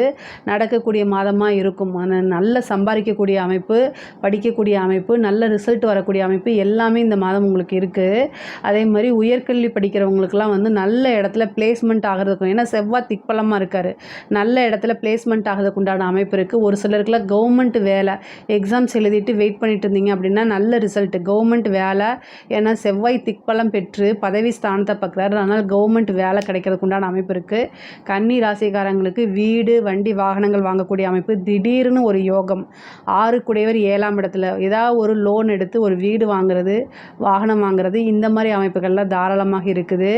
நடக்கக்கூடிய மாதமாக இருக்கும். நல்ல சம்பாதிக்கக்கூடிய அமைப்பு, படிக்கக்கூடிய அமைப்பு, நல்ல ரிசல்ட் வரக்கூடிய அமைப்பு எல்லாமே இந்த மாதம் உங்களுக்கு இருக்குது. அதே மாதிரி உயர்கல்வி படிக்கிறவங்களுக்குலாம் வந்து நல்ல இடத்துல பிளேஸ்மெண்ட் ஆகிறதுக்கும், ஏன்னா செவ்வாய் திக்பலமாக இருக்கார், நல்ல இடத்துல பிளேஸ்மெண்ட் ஆகிறதுக்கு உண்டான அமைப்பு இருக்குது. ஒரு சிலருக்குலாம் கவர்மெண்ட் வேலை எக்ஸாம்ஸ் எழுதிட்டு வெயிட் பண்ணிட்டு இருந்தீங்க அப்படின்னா நல்ல ரிசல்ட் கவர்மெண்ட் வேலை. ஏன்னா செவ்வாய் திக்பலம் பெற்று பதவி ஸ்தானத்தை பார்க்குறாரு. அதனால் கவர்மெண்ட் வேலை கிடைக்கிறதுக்கு உண்டான அமைப்பு இருக்குது. கன்னி ராசிக்காரங்களுக்கு வீடு, வண்டி, வாகனங்கள் வாங்கக்கூடிய அமைப்பு. திடீர்னு ஒரு யோகம். 6 குடையவர் 7ஆம் இடத்துல ஏதாவது ஒரு லோன் எடுத்து ஒரு வீடு வாங்குறது, வாகனம் வாங்குறது, இந்த மாதிரி அமைப்புகள்லாம் தாராளமாக இருக்குது.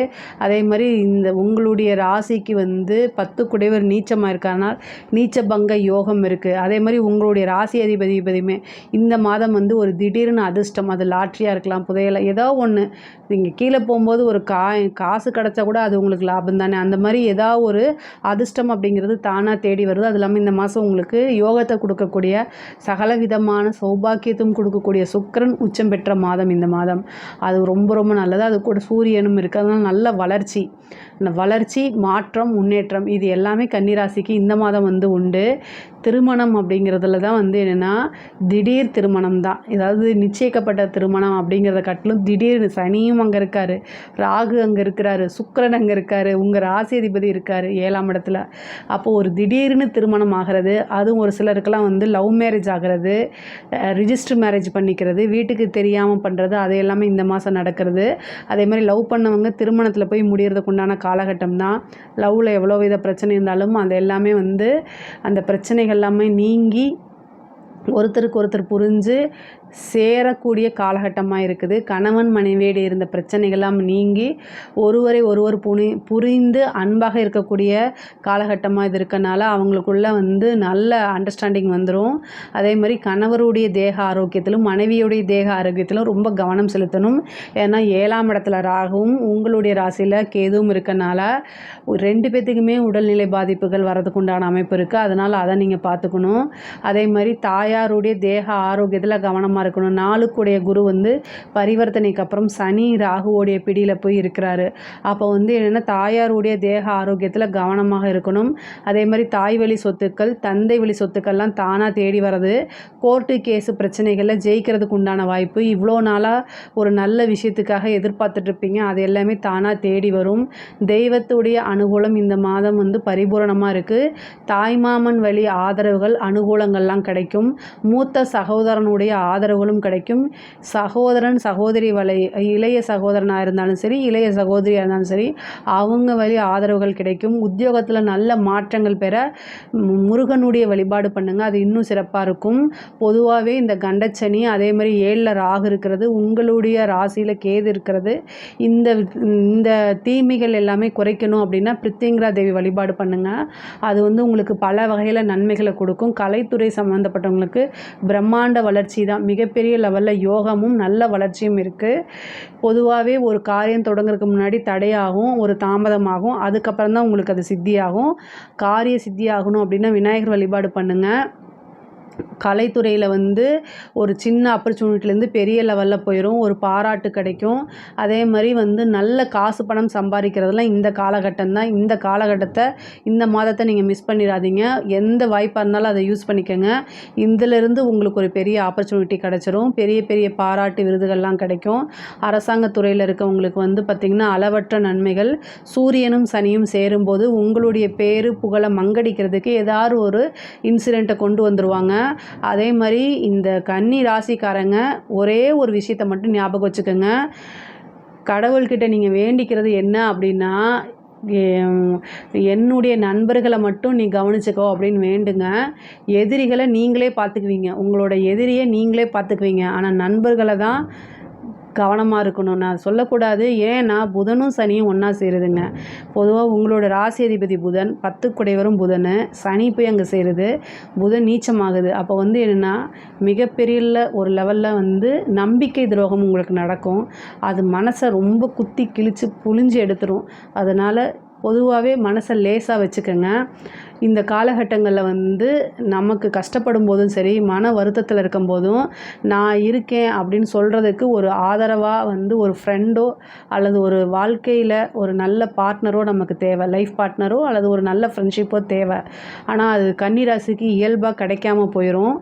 அதே மாதிரி இந்த உங்களுடைய ராசிக்கு வந்து 10 குடையவர் நீச்சமாக இருக்கறனால் நீச்ச பங்க யோகம் இருக்குது. அதே மாதிரி உங்களுடைய ராசி அதிபதியுமே இந்த மாதம் வந்து ஒரு திடீர்னு அதிர்ஷ்டம், அது லாட்ரியாக இருக்கலாம், புதையலை, ஏதோ ஒன்று நீங்கள் கீழே போகும்போது ஒரு காசு கிடச்சா கூட அது உங்களுக்கு லாபம் தானே. அந்த மாதிரி ஏதாவது ஒரு அதிர்ஷ்டம் அப்படிங்கிறது தானாக தேடி வருது. அது இல்லாமல் இந்த மாதம் உங்களுக்கு யோகத்தை கொடுக்கக்கூடிய சகல விதமான சௌபாக்கியத்தும் கொடுக்கக்கூடிய சுக்கிரன் உச்சம் பெற்ற மாதம் இந்த மாதம். அது ரொம்ப ரொம்ப நல்லது. அது கூட சூரியனும் இருக்குது. அதனால் நல்ல வளர்ச்சி, மாற்றம், முன்னேற்றம் இது எல்லாமே கன்னிராசிக்கு இந்த மாதம் வந்து உண்டு. திருமணம் அப்படிங்கிறதுல தான் வந்து என்னென்னா திடீர் திருமணம் தான். ஏதாவது நிச்சயிக்கப்பட்ட திருமணம் அப்படிங்கிறத காட்டிலும் திடீர்னு சனியும் அங்கே இருக்கார், ராகு அங்கே இருக்கிறாரு, சுக்கிரன் அங்கே இருக்கார், உங்கள் ராசி அதிபதி இருக்கார் 7ஆம் இடத்துல. அப்போது ஒரு திடீர்னு திருமணம் ஆகிறது. அதுவும் ஒரு சிலருக்கெல்லாம் வந்து லவ் மேரேஜ் ஆகிறது, ரிஜிஸ்டர் மேரேஜ் பண்ணிக்கிறது, வீட்டுக்கு தெரியாமல் பண்ணுறது, அது எல்லாமே இந்த மாதம் நடக்கிறது. அதே மாதிரி லவ் பண்ணவங்க திருமணத்தில் போய் முடியறதுக்கு உண்டான காலகட்டம் தான். லவ்வில் எவ்வளோ வித பிரச்சனை இருந்தாலும் அது எல்லாமே வந்து அந்த பிரச்சனைகள் எல்லாமே நீங்கி ஒருத்தருக்கு ஒருத்தர் புரிஞ்சு சேரக்கூடிய காலகட்டமாக இருக்குது. கணவன் மனைவியோடு இருந்த பிரச்சனைகள்லாம் நீங்கி ஒருவரை ஒருவர் புரிந்து அன்பாக இருக்கக்கூடிய காலகட்டமாக இது இருக்கனால அவங்களுக்குள்ள வந்து நல்ல அண்டர்ஸ்டாண்டிங் வந்துடும். அதே மாதிரி கணவருடைய தேக ஆரோக்கியத்திலும் மனைவியுடைய தேக ஆரோக்கியத்திலும் ரொம்ப கவனம் செலுத்தணும். ஏன்னா 7ஆம் இடத்துல ராகுவும் உங்களுடைய ராசியில் கேதுவும் இருக்கனால 2 பேத்துக்குமே உடல்நிலை பாதிப்புகள் வரதுக்கு உண்டான அமைப்பு இருக்குது. அதனால் அதை நீங்கள் பார்த்துக்கணும். அதே மாதிரி தாயாருடைய தேக ஆரோக்கியத்தில் கவனமாக கவனமாக இருக்கணும். 4க்குடைய குரு வந்து பரிவர்த்தனைக்கு அப்புறம் சனி ராகுவோடைய பிடியில் போய் இருக்கிறாரு. அப்போ வந்து என்னென்னா தாயாருடைய தேக ஆரோக்கியத்தில் கவனமாக இருக்கணும். அதே மாதிரி தாய் வழி சொத்துக்கள், தந்தை வழி சொத்துக்கள்லாம் தானாக தேடி வர்றது, கோர்ட்டு கேஸு பிரச்சனைகளில் ஜெயிக்கிறதுக்கு உண்டான வாய்ப்பு. இவ்வளோ நாளாக ஒரு நல்ல விஷயத்துக்காக எதிர்பார்த்துட்ருப்பீங்க, அது எல்லாமே தானாக தேடி வரும். தெய்வத்துடைய அனுகூலம் இந்த மாதம் வந்து பரிபூரணமாக இருக்குது. தாய்மாமன் வழி ஆதரவுகள் அனுகூலங்கள்லாம் கிடைக்கும். மூத்த சகோதரனுடைய ஆதரவுகளும் கிடைக்கும். சகோதரன் சகோதரி இளைய சகோதரனாக இருந்தாலும் சரி, இளைய சகோதரியாக இருந்தாலும் சரி, அவங்க வழி ஆதரவுகள் கிடைக்கும். உத்தியோகத்தில் நல்ல மாற்றங்கள் பெற முருகனுடைய வழிபாடு பண்ணுங்கள், அது இன்னும் சிறப்பாக இருக்கும். பொதுவாகவே இந்த கண்டச்சனி, அதே மாதிரி 7ல் ராகு இருக்கிறது, உங்களுடைய ராசியில் கேது இருக்கிறது, இந்த தீமைகள் எல்லாமே குறைக்கணும் அப்படின்னா பிரித்திங்கரா தேவி வழிபாடு பண்ணுங்கள். அது வந்து உங்களுக்கு பல வகையில் நன்மைகளை கொடுக்கும். கலைத்துறை சம்மந்தப்பட்டவங்களுக்கு பிரம்மாண்ட வளர்ச்சி தான், மிகப்பெரிய லெவலில் யோகமும் நல்ல வளர்ச்சியும் இருக்குது. பொதுவாகவே ஒரு காரியம் தொடங்குறதுக்கு முன்னாடி தடையாகும், ஒரு தாமதமாகும், அதுக்கப்புறம் தான் உங்களுக்கு அது சித்தியாகும். காரிய சித்தி ஆகணும் அப்படின்னா விநாயகர் வழிபாடு பண்ணுங்கள். கலைத்துறையில் வந்து ஒரு சின்ன ஆப்பர்ச்சுனிட்டிலேருந்து பெரிய லெவலில் போயிடும், ஒரு பாராட்டு கிடைக்கும். அதே மாதிரி வந்து நல்ல காசு பணம் சம்பாதிக்கிறதுலாம் இந்த காலகட்டம் தான். இந்த காலகட்டத்தை, இந்த மாதத்தை நீங்கள் மிஸ் பண்ணிடாதீங்க. எந்த வாய்ப்பாக இருந்தாலும் அதை யூஸ் பண்ணிக்கோங்க. இதிலிருந்து உங்களுக்கு ஒரு பெரிய ஆப்பர்ச்சுனிட்டி கிடச்சிரும். பெரிய பெரிய பாராட்டு விருதுகள்லாம் கிடைக்கும். அரசாங்கத்துறையில் இருக்கவங்களுக்கு வந்து பார்த்திங்கன்னா அளவற்ற நன்மைகள். சூரியனும் சனியும் சேரும்போது உங்களுடைய பேரு புகழை மங்கடிக்கிறதுக்கு ஏதாவது ஒரு இன்சிடெண்ட்டை கொண்டு வந்துடுவாங்க. அதே மாதிரி இந்த கன்னி ராசிக்காரங்க ஒரே ஒரு விஷயத்தை மட்டும் ஞாபகம் வச்சுக்கோங்க. கடவுள்கிட்ட நீங்கள் வேண்டிக்கிறது என்ன அப்படின்னா, என்னுடைய நண்பர்களை மட்டும் நீ கவனிச்சுக்கோ அப்படின்னு வேண்டுங்க. எதிரிகளை நீங்களே பார்த்துக்குவீங்க, உங்களோட எதிரியை நீங்களே பார்த்துக்குவீங்க. ஆனால் நண்பர்களை தான் கவனமாக இருக்கணும். நான் சொல்லக்கூடாது, ஏன்னா புதனும் சனியும் ஒன்றா சேருதுங்க. பொதுவாக உங்களோட ராசி அதிபதி புதன், 10க்குடையவரும் புதன், சனி போய் அங்கே சேருது, புதன் நீச்சமாகுது. அப்போ வந்து என்னென்னா மிகப்பெரிய ஒரு லெவலில் வந்து நம்பிக்கை துரோகம் உங்களுக்கு நடக்கும். அது மனசை ரொம்ப குத்தி கிழித்து புழிஞ்சு எடுத்துரும். அதனால் பொதுவாகவே மனசை லேசாக வச்சுக்கோங்க. இந்த காலகட்டங்களில் வந்து நமக்கு கஷ்டப்படும் போதும் சரி, மன வருத்தத்தில் இருக்கும் போதும் நான் இருக்கேன் அப்படின்னு சொல்கிறதுக்கு ஒரு ஆதரவாக வந்து ஒரு ஃப்ரெண்டோ அல்லது ஒரு வாழ்க்கையில் ஒரு நல்ல பார்ட்னரோ நமக்கு தேவை. லைஃப் பார்ட்னரோ அல்லது ஒரு நல்ல ஃப்ரெண்ட்ஷிப்போ தேவை. ஆனால் அது கன்னிராசிக்கு இயல்பாக கிடைக்காம போயிடும்.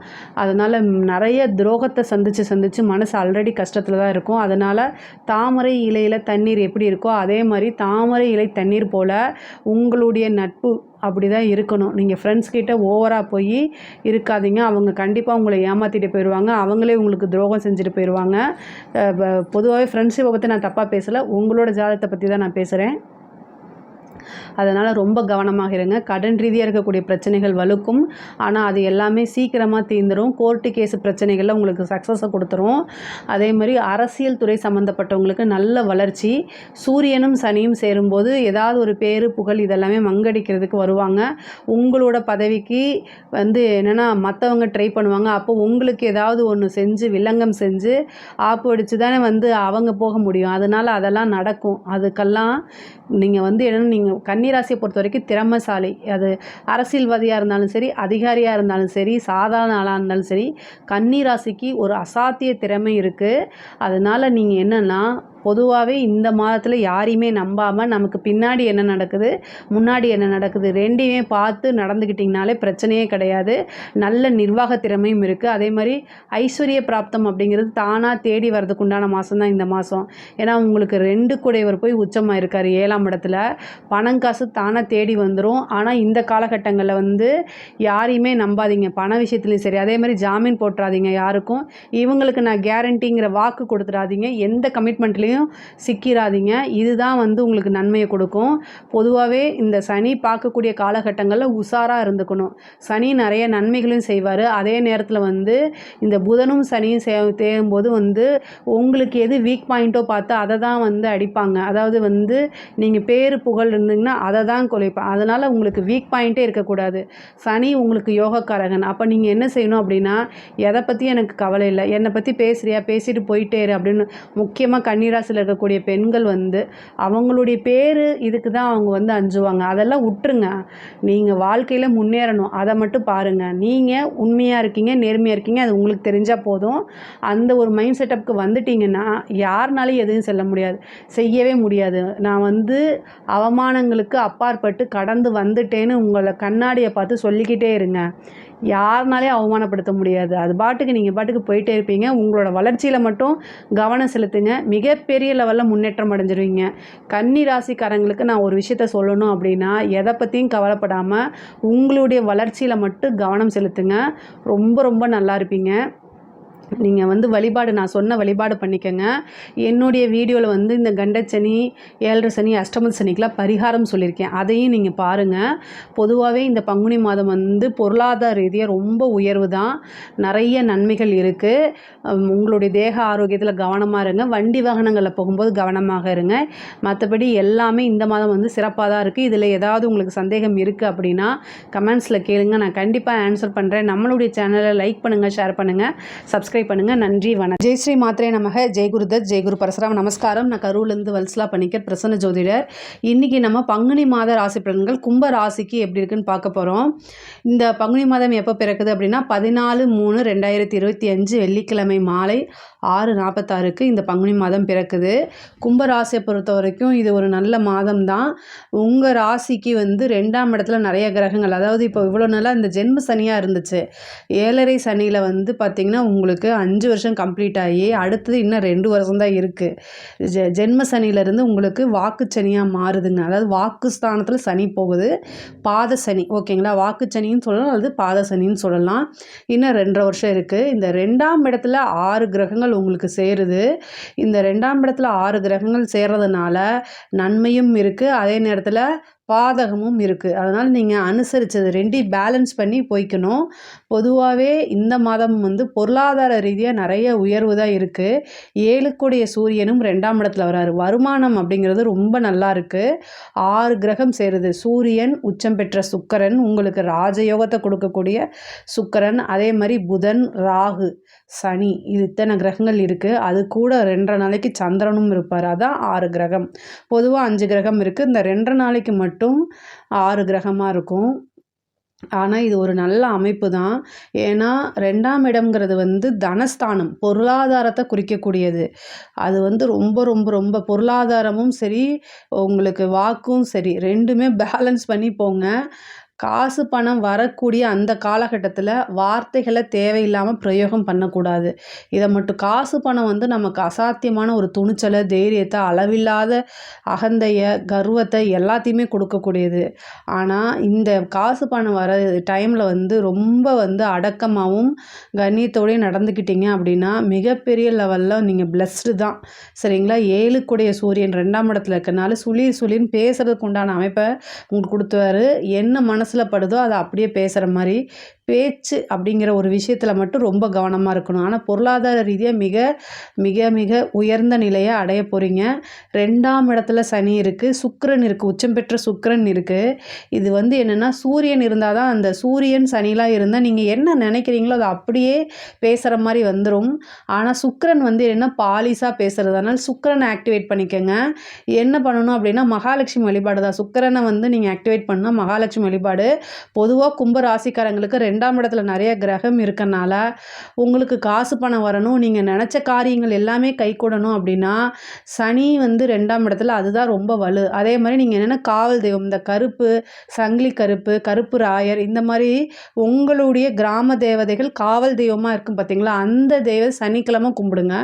அதனால் நிறைய துரோகத்தை சந்தித்து மனசு ஆல்ரெடி கஷ்டத்தில் தான் இருக்கும். அதனால் தாமரை இலையில் தண்ணீர் எப்படி இருக்கோ அதே மாதிரி தாமரை இலை தண்ணீர் போல் உங்களுடைய நட்பு அப்படி தான் இருக்கணும். நீங்கள் ஃப்ரெண்ட்ஸ் கிட்ட ஓவராக போய் இருக்காதீங்க. அவங்க கண்டிப்பாக உங்களை ஏமாற்றிட்டு போயிடுவாங்க, அவங்களே உங்களுக்கு துரோகம் செஞ்சுட்டு போயிடுவாங்க. பொதுவாகவே ஃப்ரெண்ட்ஷிப்பை பற்றி நான் தப்பாக பேசலை, உங்களோட ஜாதகத்தை பற்றி தான் நான் பேசுகிறேன். அதனால் ரொம்ப கவனமாக இருங்க. கடன் ரீதியாக இருக்கக்கூடிய பிரச்சனைகள் வலுக்கும், ஆனால் அது எல்லாமே சீக்கிரமாக தீர்ந்துடும். கோர்ட்டு கேஸு பிரச்சனைகளில் உங்களுக்கு சக்ஸஸை கொடுத்துரும். அதே மாதிரி அரசியல் துறை சம்மந்தப்பட்டவங்களுக்கு நல்ல வளர்ச்சி. சூரியனும் சனியும் சேரும்போது ஏதாவது ஒரு பேரு புகழ் இதெல்லாமே மங்கடிக்கிறதுக்கு வருவாங்க. உங்களோட பதவிக்கு வந்து என்னென்னா மற்றவங்க ட்ரை பண்ணுவாங்க. அப்போ உங்களுக்கு ஏதாவது ஒன்று செஞ்சு வில்லங்கம் செஞ்சு ஆப்பு அடித்து தானே வந்து அவங்க போக முடியும். அதனால் அதெல்லாம் நடக்கும். அதுக்கெல்லாம் நீங்கள் வந்து என்னென்னா, நீங்கள் கன்னிராசியை பொறுத்த வரைக்கும் திறமைசாலி. அது அரசியல்வாதியாக இருந்தாலும் சரி, அதிகாரியாக இருந்தாலும் சரி, சாதாரண ஆளாக இருந்தாலும் சரி, கன்னிராசிக்கு ஒரு அசாத்திய திறமை இருக்குது. அதனால் நீங்கள் என்னென்னா பொதுவாகவே இந்த மாதத்தில் யாரையுமே நம்பாமல் நமக்கு பின்னாடி என்ன நடக்குது, முன்னாடி என்ன நடக்குது ரெண்டையுமே பார்த்து நடந்துக்கிட்டிங்கனாலே பிரச்சனையே கிடையாது. நல்ல நிர்வாக திறமையும் இருக்குது. அதே மாதிரி ஐஸ்வர்ய பிராப்தம் அப்படிங்கிறது தானாக தேடி வர்றதுக்கு உண்டான மாதம் தான் இந்த மாதம். ஏன்னா உங்களுக்கு 2 கூடையவர் போய் உச்சமாக இருக்கார் 7ஆம் இடத்துல. பணம் காசு தானாக தேடி வந்துடும். ஆனால் இந்த காலகட்டங்களில் வந்து யாரையுமே நம்பாதீங்க, பண விஷயத்துலையும் சரி. அதே மாதிரி ஜாமீன் போட்டுறாதீங்க யாருக்கும். இவங்களுக்கு நான் கேரண்டிங்கிற வாக்கு கொடுத்துடாதீங்க. எந்த கமிட்மெண்ட்லேயும் சிக்கிறாதீங்க. இதுதான் வந்து உங்களுக்கு நன்மையை கொடுக்கும். பொதுவாகவே இந்த சனி பார்க்கக்கூடிய காலகட்டங்களில் உஷாராக இருந்துக்கணும். சனி நிறைய நன்மைகளையும் செய்வார். அதே நேரத்தில் வந்து இந்த புதனும் சனியும் தேயும்போது வந்து உங்களுக்கு எது வீக் பாயிண்ட்டோ பார்த்து அதை தான் வந்து அடிப்பாங்க. அதாவது வந்து நீங்கள் பேரு புகழ் இருந்தீங்கன்னா அதை தான் குலைப்பாங்க. அதனால் உங்களுக்கு வீக் பாயிண்ட்டே இருக்கக்கூடாது. சனி உங்களுக்கு யோகக்காரகன். அப்போ நீங்கள் என்ன செய்யணும் அப்படின்னா, எதை பற்றி எனக்கு கவலை இல்லை, என்னை பற்றி பேசுகிறியா பேசிட்டு போயிட்டே இரு அப்படின்னு. முக்கியமாக கன்னிராசி ராசியில் இருக்கக்கூடிய பெண்கள் வந்து அவங்களுடைய பேர் இதுக்கு தான் அவங்க வந்து அஞ்சுவாங்க. அதெல்லாம் விட்டுருங்க. நீங்கள் வாழ்க்கையில் முன்னேறணும், அதை மட்டும் பாருங்கள். நீங்கள் உண்மையாக இருக்கீங்க, நேர்மையாக இருக்கீங்க, அது உங்களுக்கு தெரிஞ்சால் போதும். அந்த ஒரு மைண்ட் செட்டப்புக்கு வந்துட்டிங்கன்னா யாருனாலையும் எதுவும் செய்யவே முடியாது. நான் வந்து அவமானங்களுக்கு அப்பாற்பட்டு கடந்து வந்துட்டேன்னு உங்களை கண்ணாடியை பார்த்து சொல்லிக்கிட்டே இருங்க. யாருனாலையும் அவமானப்படுத்த முடியாது. அது பாட்டுக்கு நீங்கள் பாட்டுக்கு போயிட்டே இருப்பீங்க. உங்களோட வளர்ச்சியில் மட்டும் கவனம் செலுத்துங்க. மிகப்பெரிய லெவலில் முன்னேற்றம் அடைஞ்சிருவீங்க. கன்னி ராசிக்காரங்களுக்கு நான் ஒரு விஷயத்த சொல்லணும் அப்படின்னா, எதை பற்றியும் கவலைப்படாமல் உங்களுடைய வளர்ச்சியில் மட்டும் கவனம் செலுத்துங்க. ரொம்ப ரொம்ப நல்லா இருப்பீங்க. நீங்கள் வந்து வழிபாடு நான் சொன்ன வழிபாடு பண்ணிக்கங்க. என்னுடைய வீடியோவில் வந்து இந்த கண்டச்சனி, 7 சனி, அஷ்டம சனிக்கெலாம் பரிகாரம் சொல்லியிருக்கேன். அதையும் நீங்கள் பாருங்கள். பொதுவாகவே இந்த பங்குனி மாதம் வந்து பொருளாதார ரீதியாக ரொம்ப உயர்வு தான். நிறைய நன்மைகள் இருக்குது. உங்களுடைய தேக ஆரோக்கியத்தில் கவனமாக இருங்க. வண்டி வாகனங்களில் போகும்போது கவனமாக இருங்க. மற்றபடி எல்லாமே இந்த மாதம் வந்து சிறப்பாக தான் இருக்குது. இதில் ஏதாவது உங்களுக்கு சந்தேகம் இருக்குது அப்படின்னா கமெண்ட்ஸில் கேளுங்க. நான் கண்டிப்பாக ஆன்சர் பண்ணுறேன். நம்மளுடைய சேனலை லைக் பண்ணுங்கள், ஷேர் பண்ணுங்கள், சப்ஸ்கிரைப் பண்ணுங்கள். நன்றி, வணக்கம். ஜெய் ஸ்ரீ மாத்ரே நமக. ஜெய் குருதத், ஜெய் குரு பரசுராம். நமஸ்காரம். நான் கரூர்லேருந்து வல்சலா பணிக்கர், பிரசன்ன ஜோதிடர். இன்றைக்கி நம்ம பங்குனி மாத ராசி பலன்கள் கும்ப ராசிக்கு எப்படி இருக்குன்னு பார்க்க போகிறோம். இந்த பங்குனி மாதம் எப்போ பிறக்குது அப்படின்னா 14/3/2025 வெள்ளிக்கிழமை மாலை 6:46க்கு இந்த பங்குனி மாதம் பிறக்குது. கும்ப ராசியை பொறுத்த வரைக்கும் இது ஒரு நல்ல மாதம் தான். உங்கள் ராசிக்கு வந்து 2ஆம் இடத்துல நிறைய கிரகங்கள், அதாவது இப்போ இவ்வளோ நாளாக இந்த ஜென்ம சனியாக இருந்துச்சு. 7.5 சனியில் வந்து பார்த்திங்கன்னா உங்களுக்கு 5 வருஷம் கம்ப்ளீட் ஆகி அடுத்தது இன்னும் 2 வருஷம் தான் இருக்குது. ஜென்ம சனியிலேருந்து உங்களுக்கு வாக்கு சனியாக மாறுதுங்க. அதாவது வாக்கு ஸ்தானத்தில் சனி போகுது. பாத சனி, ஓகேங்களா? வாக்கு சனின்னு சொல்லலாம், அல்லது பாத சனின்னு சொல்லலாம். இன்னும் 2.5 வருஷம் இருக்குது. இந்த 2ஆம் இடத்துல 6 கிரகங்கள் உங்களுக்கு சேருது. இந்த 2ஆம் இடத்துல 6 கிரகங்கள் சேர்றதுனால நன்மையும் இருக்குது, அதே நேரத்தில் பாதகமும் இருக்குது. அதனால் நீங்கள் அனுசரித்தது 2 பேலன்ஸ் பண்ணி போய்க்கணும். பொதுவாகவே இந்த மாதம் வந்து பொருளாதார ரீதியாக நிறைய உயர்வு தான் இருக்குது. 7க்குடைய சூரியனும் 2ஆம் இடத்துல வராரு. வருமானம் அப்படிங்கிறது ரொம்ப நல்லா இருக்குது. 6 கிரகம் சேருது. சூரியன் உச்சம் பெற்ற சுக்கிரன், உங்களுக்கு ராஜயோகத்தை கொடுக்கக்கூடிய சுக்கிரன், அதே மாதிரி புதன், ராகு, சனி, இது இத்தனை கிரகங்கள் இருக்குது. அது கூட 2.5 நாளைக்கு சந்திரனும் இருப்பார். அதான் 6 கிரகம். பொதுவாக 5 கிரகம் இருக்குது. இந்த 2.5 நாளைக்கு மட்டும் 6 கிரகமாக இருக்கும். ஆனால் இது ஒரு நல்ல அமைப்பு தான். ஏன்னா 2ஆம் இடம்ங்கிறது வந்து தனஸ்தானம், பொருளாதாரத்தை குறிக்கக்கூடியது. அது வந்து ரொம்ப ரொம்ப ரொம்ப பொருளாதாரமும் சரி, உங்களுக்கு வாக்கும் சரி, 2மே பேலன்ஸ் பண்ணி போங்க. காசு பணம் வரக்கூடிய அந்த காலகட்டத்தில் வார்த்தைகளை தேவையில்லாமல் பிரயோகம் பண்ணக்கூடாது. இதை மட்டும், காசு பணம் வந்து நமக்கு அசாத்தியமான ஒரு துணிச்சலை, தைரியத்தை, அளவில்லாத அகந்தையை, கர்வத்தை எல்லாத்தையுமே கொடுக்கக்கூடியது. ஆனால் இந்த காசு பணம் வர டைமில் வந்து ரொம்ப வந்து அடக்கமாகவும் கண்ணியத்தோடையும் நடந்துக்கிட்டீங்க அப்படின்னா மிகப்பெரிய லெவலில் நீங்கள் பிளஸ்டு தான். சரிங்களா? 7க்குடைய சூரியன் 2ஆம் இடத்துல இருக்கனால சுளின்னு பேசுறதுக்கு உண்டான அமைப்பை உங்களுக்கு கொடுத்துவாரு. என்ன மனசில் படுதோ அதை அப்படியே பேசுகிற மாதிரி. பேச்சு அப்படிங்கிற ஒரு விஷயத்தில் மட்டும் ரொம்ப கவனமாக இருக்கணும். ஆனால் பொருளாதார ரீதியாக மிக மிக மிக உயர்ந்த நிலையை அடைய போகிறீங்க. 2ஆம் இடத்துல சனி இருக்குது, சுக்கிரன் இருக்குது, உச்சம் பெற்ற சுக்கிரன் இருக்குது. இது வந்து என்னென்னா, சூரியன் இருந்தால் தான், அந்த சூரியன் சனிலாம் இருந்தால் நீங்கள் என்ன நினைக்கிறீங்களோ அதை அப்படியே பேசுகிற மாதிரி வந்துடும். ஆனால் சுக்கிரன் வந்து என்ன பாலிசாக பேசுகிறது. அதனால் சுக்கிரனை ஆக்டிவேட் பண்ணிக்கோங்க. என்ன பண்ணணும் அப்படின்னா, மகாலட்சுமி வழிபாடு தான். சுக்கிரனை வந்து நீங்கள் ஆக்டிவேட் பண்ணால் மகாலட்சுமி வழிபாடு. பொதுவாக கும்ப ராசிக்காரங்களுக்கு 2ஆம் இடத்துல நிறைய கிரகம் இருக்கனால உங்களுக்கு காசு பணம் வரணும், நீங்கள் நினச்ச காரியங்கள் எல்லாமே கைகூடணும் அப்படின்னா சனி வந்து 2ஆம் இடத்துல, அதுதான் ரொம்ப வலு. அதே மாதிரி நீங்கள் என்னென்ன காவல் தெய்வம், இந்த கருப்பு சங்கிலி, கருப்பு ராயர், இந்த மாதிரி உங்களுடைய கிராம தேவதைகள் காவல் தெய்வமாக இருக்கும் பார்த்தீங்களா, அந்த தெய்வ சனிக்கிழமை கும்பிடுங்க.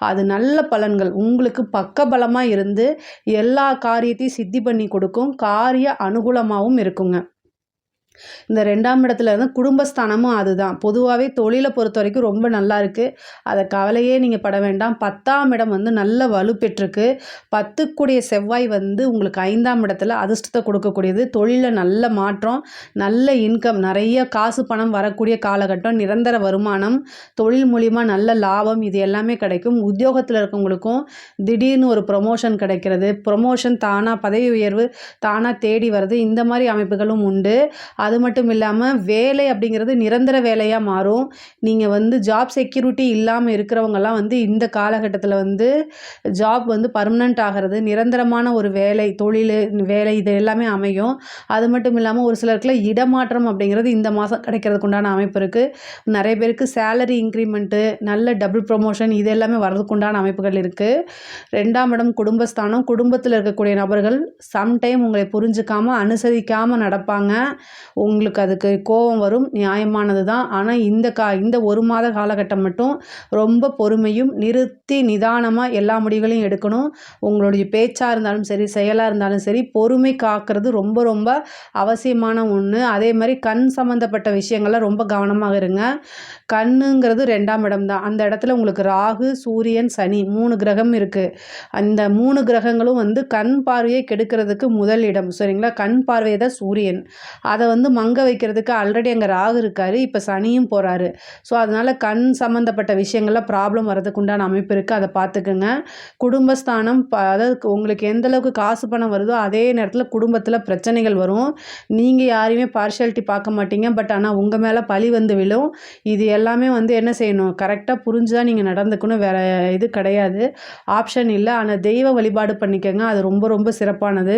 அது நல்ல பலன்கள் உங்களுக்கு பக்கபலமாக இருந்து எல்லா காரியத்தையும் சித்தி பண்ணி கொடுக்கும். காரிய அனுகூலமாகவும் இருக்குங்க. இந்த 2ஆம் இடத்துல இருந்து குடும்பஸ்தானமும் அதுதான். பொதுவாகவே தொழிலை பொறுத்த வரைக்கும் ரொம்ப நல்லா இருக்குது. அதை கவலையே நீங்கள் பட வேண்டாம். 10ஆம் இடம் வந்து நல்ல வலுப்பெற்றிருக்கு. 10க்குடைய செவ்வாய் வந்து உங்களுக்கு 5ஆம் இடத்துல அதிர்ஷ்டத்தை கொடுக்கக்கூடியது. தொழிலில் நல்ல மாற்றம், நல்ல இன்கம், நிறைய காசு பணம் வரக்கூடிய காலகட்டம், நிரந்தர வருமானம், தொழில் மூலிமா நல்ல லாபம், இது எல்லாமே கிடைக்கும். உத்தியோகத்தில் இருக்கவங்களுக்கும் திடீர்னு ஒரு ப்ரொமோஷன் கிடைக்கிறது, ப்ரொமோஷன் தானாக, பதவி உயர்வு தானாக தேடி வருது, இந்த மாதிரி அமைப்புகளும் உண்டு. அது மட்டும் இல்லாமல் வேலை அப்படிங்கிறது நிரந்தர வேலையாக மாறும். நீங்கள் வந்து ஜாப் செக்யூரிட்டி இல்லாமல் இருக்கிறவங்கலாம் வந்து இந்த காலகட்டத்தில் வந்து ஜாப் வந்து பர்மனெண்ட் ஆகிறது, நிரந்தரமான ஒரு வேலை, தொழில், வேலை இது எல்லாமே அமையும். அது மட்டும் இல்லாமல் ஒரு சிலருக்குலாம் இடமாற்றம் அப்படிங்கிறது இந்த மாதம் கிடைக்கிறதுக்கு உண்டான அமைப்பு இருக்குது. நிறைய பேருக்கு சேலரி இன்க்ரிமெண்ட்டு, நல்ல டபுள் ப்ரொமோஷன் இது எல்லாமே வர்றதுக்கு உண்டான அமைப்புகள் இருக்குது. 2ஆம் இடம் குடும்பஸ்தானம். குடும்பத்தில் இருக்கக்கூடிய நபர்கள் சம்டைம் உங்களை புரிஞ்சுக்காமல் அனுசரிக்காமல் நடப்பாங்க. உங்களுக்கு அதுக்கு கோபம் வரும், நியாயமானது தான். ஆனால் இந்த ஒரு மாத காலகட்டம் மட்டும் ரொம்ப பொறுமையும் நிறுத்தி நிதானமாக எல்லா முடிவுகளையும் எடுக்கணும். உங்களுடைய பேச்சாக இருந்தாலும் சரி, செயலாக இருந்தாலும் சரி, பொறுமை காக்கிறது ரொம்ப ரொம்ப அவசியமான ஒன்று. அதே மாதிரி கண் சம்மந்தப்பட்ட விஷயங்கள்ல ரொம்ப கவனமாக இருங்க. கண்ணுங்கிறது 2ஆம் இடம் தான். அந்த இடத்துல உங்களுக்கு ராகு, சூரியன், சனி 3 கிரகம் இருக்குது. அந்த 3 கிரகங்களும் வந்து கண் பார்வையை கெடுக்கிறதுக்கு முதல் இடம், சரிங்களா? கண் பார்வை தான் சூரியன். அதை வந்து மங்க வைக்கிறதுக்கு ஆல்ரெடி அங்கே ராகு இருக்கார், இப்போ சனியும் போகிறாரு. ஸோ அதனால் கண் சம்மந்தப்பட்ட விஷயங்களில் ப்ராப்ளம் வரதுக்கு உண்டான அமைப்பு இருக்குது, அதை பார்த்துக்குங்க. குடும்பஸ்தானம் அதாவது உங்களுக்கு எந்த அளவுக்கு காசு பணம் வருதோ அதே நேரத்தில் குடும்பத்தில் பிரச்சனைகள் வரும். நீங்கள் யாரையுமே பார்ஷியாலிட்டி பார்க்க மாட்டீங்க, பட் ஆனால் உங்கள் மேலே பழி வந்து விழும். இது எல்லாமே வந்து என்ன செய்யணும், கரெக்டாக புரிஞ்சு தான் நீங்கள் நடந்துக்கணும், வேறு இது கிடையாது, ஆப்ஷன் இல்லை. ஆனால் தெய்வ வழிபாடு பண்ணிக்கோங்க, அது ரொம்ப ரொம்ப சிறப்பானது.